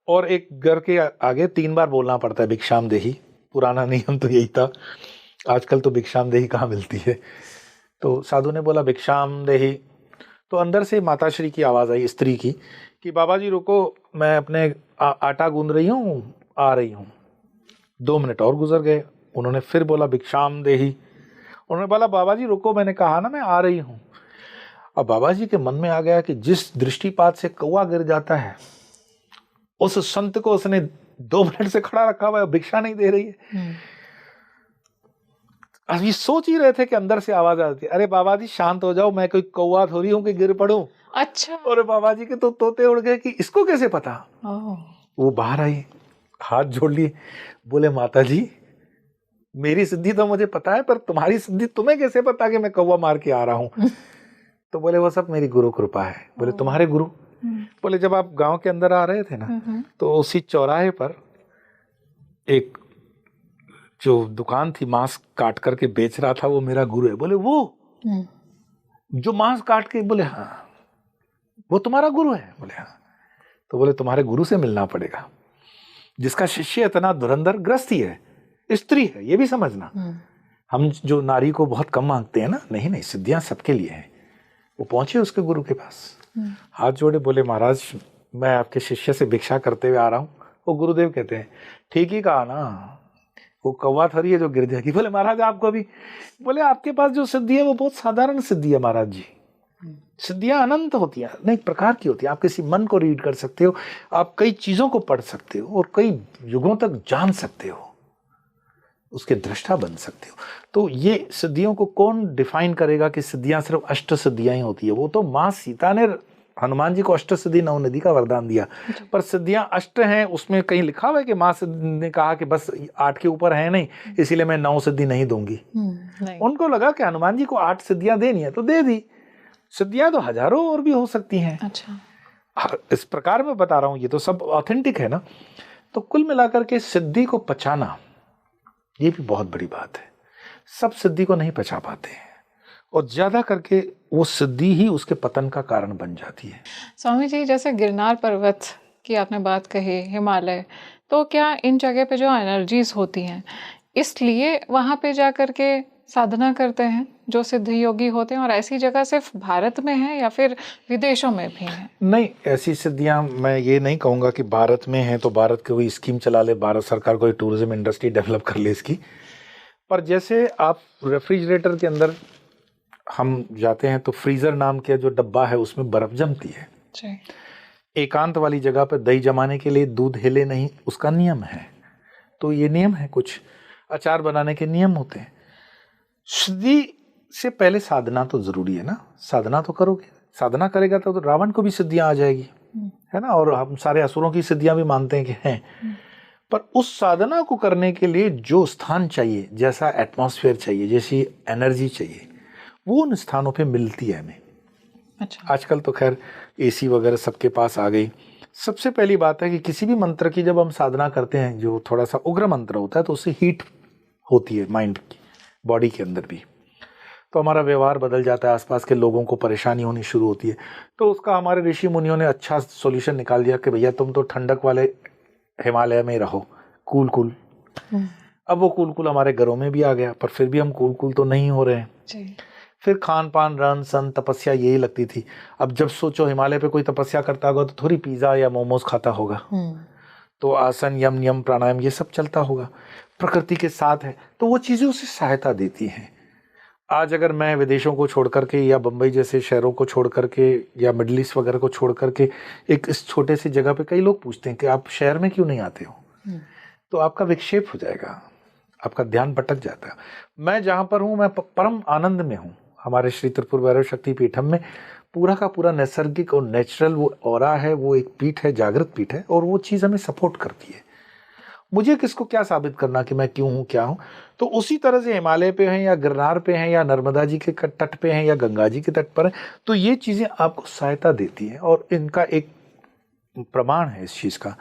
और एक घर के आगे 3 बार बोलना पड़ता है भिक्षाम देही। पुराना नियम तो यही था, आजकल तो भिक्षाम देही कहाँ मिलती है। तो साधु ने बोला भिक्षाम देही, तो अंदर से माताश्री की आवाज़ आई, स्त्री की, कि बाबा जी रुको, मैं अपने आटा गूंद रही हूँ, आ रही हूँ। 2 मिनट और गुजर गए, उन्होंने फिर बोला भिक्षाम देही। उन्होंने बोला बाबा जी रुको, मैंने कहा ना मैं आ रही हूँ। अब बाबा जी के मन में आ गया कि जिस दृष्टिपात से कौवा गिर जाता है, उस संत को उसने 2 मिनट से खड़ा रखा हुआ है, भिक्षा नहीं दे रही है। अब ये सोच ही रहे थे कि अंदर से आवाज आती है, अरे बाबा जी शांत हो जाओ, मैं कोई कौवा थोड़ी हूं कि गिर पड़ूं। अच्छा। और बाबा जी के तो तोते उड़ गए कि इसको कैसे पता। वो बाहर आई, हाथ जोड़ लिए, बोले माता जी मेरी सिद्धि तो मुझे पता है, पर तुम्हारी सिद्धि तुम्हें कैसे पता कि मैं कौवा मार के आ रहा हूँ। तो बोले वो सब मेरी गुरु कृपा है। बोले तुम्हारे गुरु? बोले जब आप गांव के अंदर आ रहे थे ना, तो उसी चौराहे पर एक जो दुकान थी मांस काट करके बेच रहा था, वो मेरा गुरु है। बोले वो जो मांस काट के? बोले हाँ। वो तुम्हारा गुरु है? बोले हाँ। तो बोले तुम्हारे गुरु से मिलना पड़ेगा, जिसका शिष्य इतना धुरंधर ग्रस्ती है, स्त्री है, ये भी समझना। हम जो नारी को बहुत कम मांगते हैं ना, नहीं नहीं, सिद्धियां सबके लिए हैं। वो पहुंचे उसके गुरु के पास, हाथ जोड़े, बोले महाराज मैं आपके शिष्य से भिक्षा करते हुए आ रहा हूँ। वो गुरुदेव कहते हैं ठीक ही कहा ना, वो कौवा थरी है जो गिर जाएगी। बोले महाराज आपको भी? बोले आपके पास जो सिद्धि है वो बहुत साधारण सिद्धि है महाराज जी। सिद्धियां अनंत होती हैं, अनेक प्रकार की होती है। आप किसी मन को रीड कर सकते हो, आप कई चीजों को पढ़ सकते हो और कई युगों तक जान सकते हो, उसके दृष्टा बन सकते हो। तो ये सिद्धियों को कौन डिफाइन करेगा कि सिद्धियां सिर्फ अष्ट सिद्धियां ही होती है? वो तो माँ सीता ने हनुमान जी को अष्ट सिद्धि नवनिधि का वरदान दिया, पर सिद्धियां अष्ट हैं उसमें कहीं लिखा हुआ है कि माँ ने कहा कि बस 8 के ऊपर है नहीं, इसीलिए मैं 9 सिद्धि नहीं दूंगी। उनको लगा कि हनुमान जी को 8 सिद्धियां देनी है तो दे दी। सिद्धियां तो हजारों और भी हो सकती हैं। अच्छा, इस प्रकार मैं बता रहा हूं, ये तो सब ऑथेंटिक है ना। तो कुल मिलाकर के सिद्धि को पचाना ये भी बहुत बड़ी बात है। सब सिद्धि को नहीं पचा पाते हैं, और ज्यादा करके वो सिद्धि ही उसके पतन का कारण बन जाती है। स्वामी जी, जैसे गिरनार पर्वत की आपने बात कही, हिमालय, तो क्या इन जगह पे जो एनर्जीज होती हैं इसलिए वहां पे जा करके साधना करते हैं जो सिद्ध योगी होते हैं, और ऐसी जगह सिर्फ भारत में है या फिर विदेशों में भी है? नहीं, ऐसी सिद्धियां मैं ये नहीं कहूँगा कि भारत में है तो भारत की कोई स्कीम चला ले, भारत सरकार कोई टूरिज्म इंडस्ट्री डेवलप कर ले इसकी। पर जैसे आप रेफ्रिजरेटर के अंदर हम जाते हैं तो फ्रीजर नाम का जो डब्बा है उसमें बर्फ जमती है। एकांत वाली जगह पर दही जमाने के लिए दूध हिले नहीं, उसका नियम है। तो ये नियम है, कुछ अचार बनाने के नियम होते हैं। सिद्धि से पहले साधना तो जरूरी है ना, साधना तो करोगे, साधना करेगा तो रावण को भी सिद्धियां आ जाएगी, है ना। और हम सारे असुरों की सिद्धियां भी मानते हैं कि हैं, पर उस साधना को करने के लिए जो स्थान चाहिए, जैसा एटमॉस्फेयर चाहिए, जैसी एनर्जी चाहिए, वो उन स्थानों पे मिलती है हमें। अच्छा। आजकल तो खैर एसी वगैरह सबके पास आ गई। सबसे पहली बात है कि किसी भी मंत्र की जब हम साधना करते हैं, जो थोड़ा सा उग्र मंत्र होता है, तो उससे हीट होती है माइंड की, बॉडी के अंदर भी, तो हमारा व्यवहार बदल जाता है, आसपास के लोगों को परेशानी होनी शुरू होती है। तो उसका हमारे ऋषि मुनियों ने अच्छा सॉल्यूशन निकाल दिया कि भैया तुम तो ठंडक वाले हिमालय में रहो, कूल कूल। अब वो कूल कूल हमारे घरों में भी आ गया, पर फिर भी हम कूल कूल तो नहीं हो रहे हैं। फिर खान पान, रहन सहन, तपस्या यही लगती थी। अब जब सोचो हिमालय पे कोई तपस्या करता होगा तो थोड़ी पिज्जा या मोमोज खाता होगा, तो आसन, यम नियम, प्राणायाम ये सब चलता होगा, प्रकृति के साथ है, तो वो चीजें उसे सहायता देती हैं। आज अगर मैं विदेशों को छोड़ करके या बंबई जैसे शहरों को छोड़ करके या मिडिल ईस्ट वगैरह को छोड़ करके एक इस छोटे सी जगह पे, कई लोग पूछते हैं कि आप शहर में क्यों नहीं आते हो, तो आपका विक्षेप हो जाएगा, आपका ध्यान भटक जाता है। मैं जहां पर हूं मैं परम आनंद में हूं। हमारे श्री त्रिपुर भैरव शक्ति पीठम में पूरा का पूरा नैसर्गिक और नेचुरल वो ऑरा है, वो एक पीठ है, जागृत पीठ है, और वो चीज़ हमें सपोर्ट करती है। मुझे किसको क्या साबित करना कि मैं क्यों हूँ, क्या हूँ। तो उसी तरह से हिमालय पे हैं या गिरनार पे हैं या नर्मदा जी के तट पे हैं या गंगा जी के तट पर हैं, तो ये चीज़ें आपको सहायता देती हैं, और इनका एक प्रमाण है इस चीज़ का।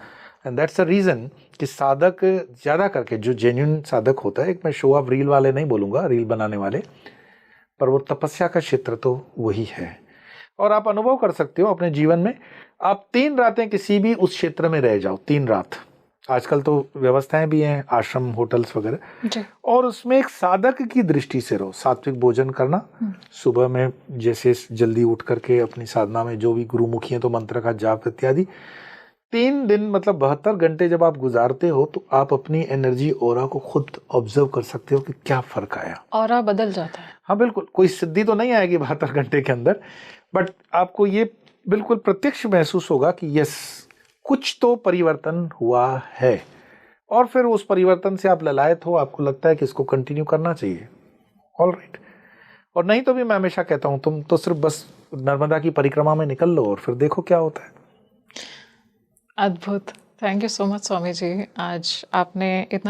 एंड दैट्स अ रीज़न कि साधक ज़्यादा करके, जो जेन्युइन साधक होता है, एक मैं शो ऑफ रील वाले नहीं बोलूँगा, रील बनाने वाले, पर वो तपस्या का क्षेत्र तो वही है। और आप अनुभव कर सकते हो अपने जीवन में, आप 3 रातें किसी भी उस क्षेत्र में रह जाओ, 3 रात, आजकल तो व्यवस्थाएं भी हैं, आश्रम, होटल्स वगैरह, और उसमें एक साधक की दृष्टि से रहो। सात्विक भोजन करना, सुबह में जैसे जल्दी उठ करके अपनी साधना में जो भी गुरुमुखी है तो मंत्र का जाप इत्यादि, 3 दिन मतलब 72 घंटे जब आप गुजारते हो, तो आप अपनी एनर्जी ऑरा को खुद ऑब्जर्व कर सकते हो कि क्या फर्क आया। ऑरा बदल जाता है। हाँ बिल्कुल, कोई सिद्धि तो नहीं आएगी 72 घंटे के अंदर, बट आपको ये बिल्कुल प्रत्यक्ष महसूस होगा कि यस, कुछ तो परिवर्तन हुआ है, और फिर उस परिवर्तन से आप ललायत हो, आपको लगता है कि इसको कंटिन्यू करना चाहिए, ऑल राइट। और नहीं तो भी मैं हमेशा कहता हूँ, तुम तो सिर्फ बस नर्मदा की परिक्रमा में निकल लो और फिर देखो क्या होता है। अद्भुत, thank you so much Swami ji, आज आपने इतना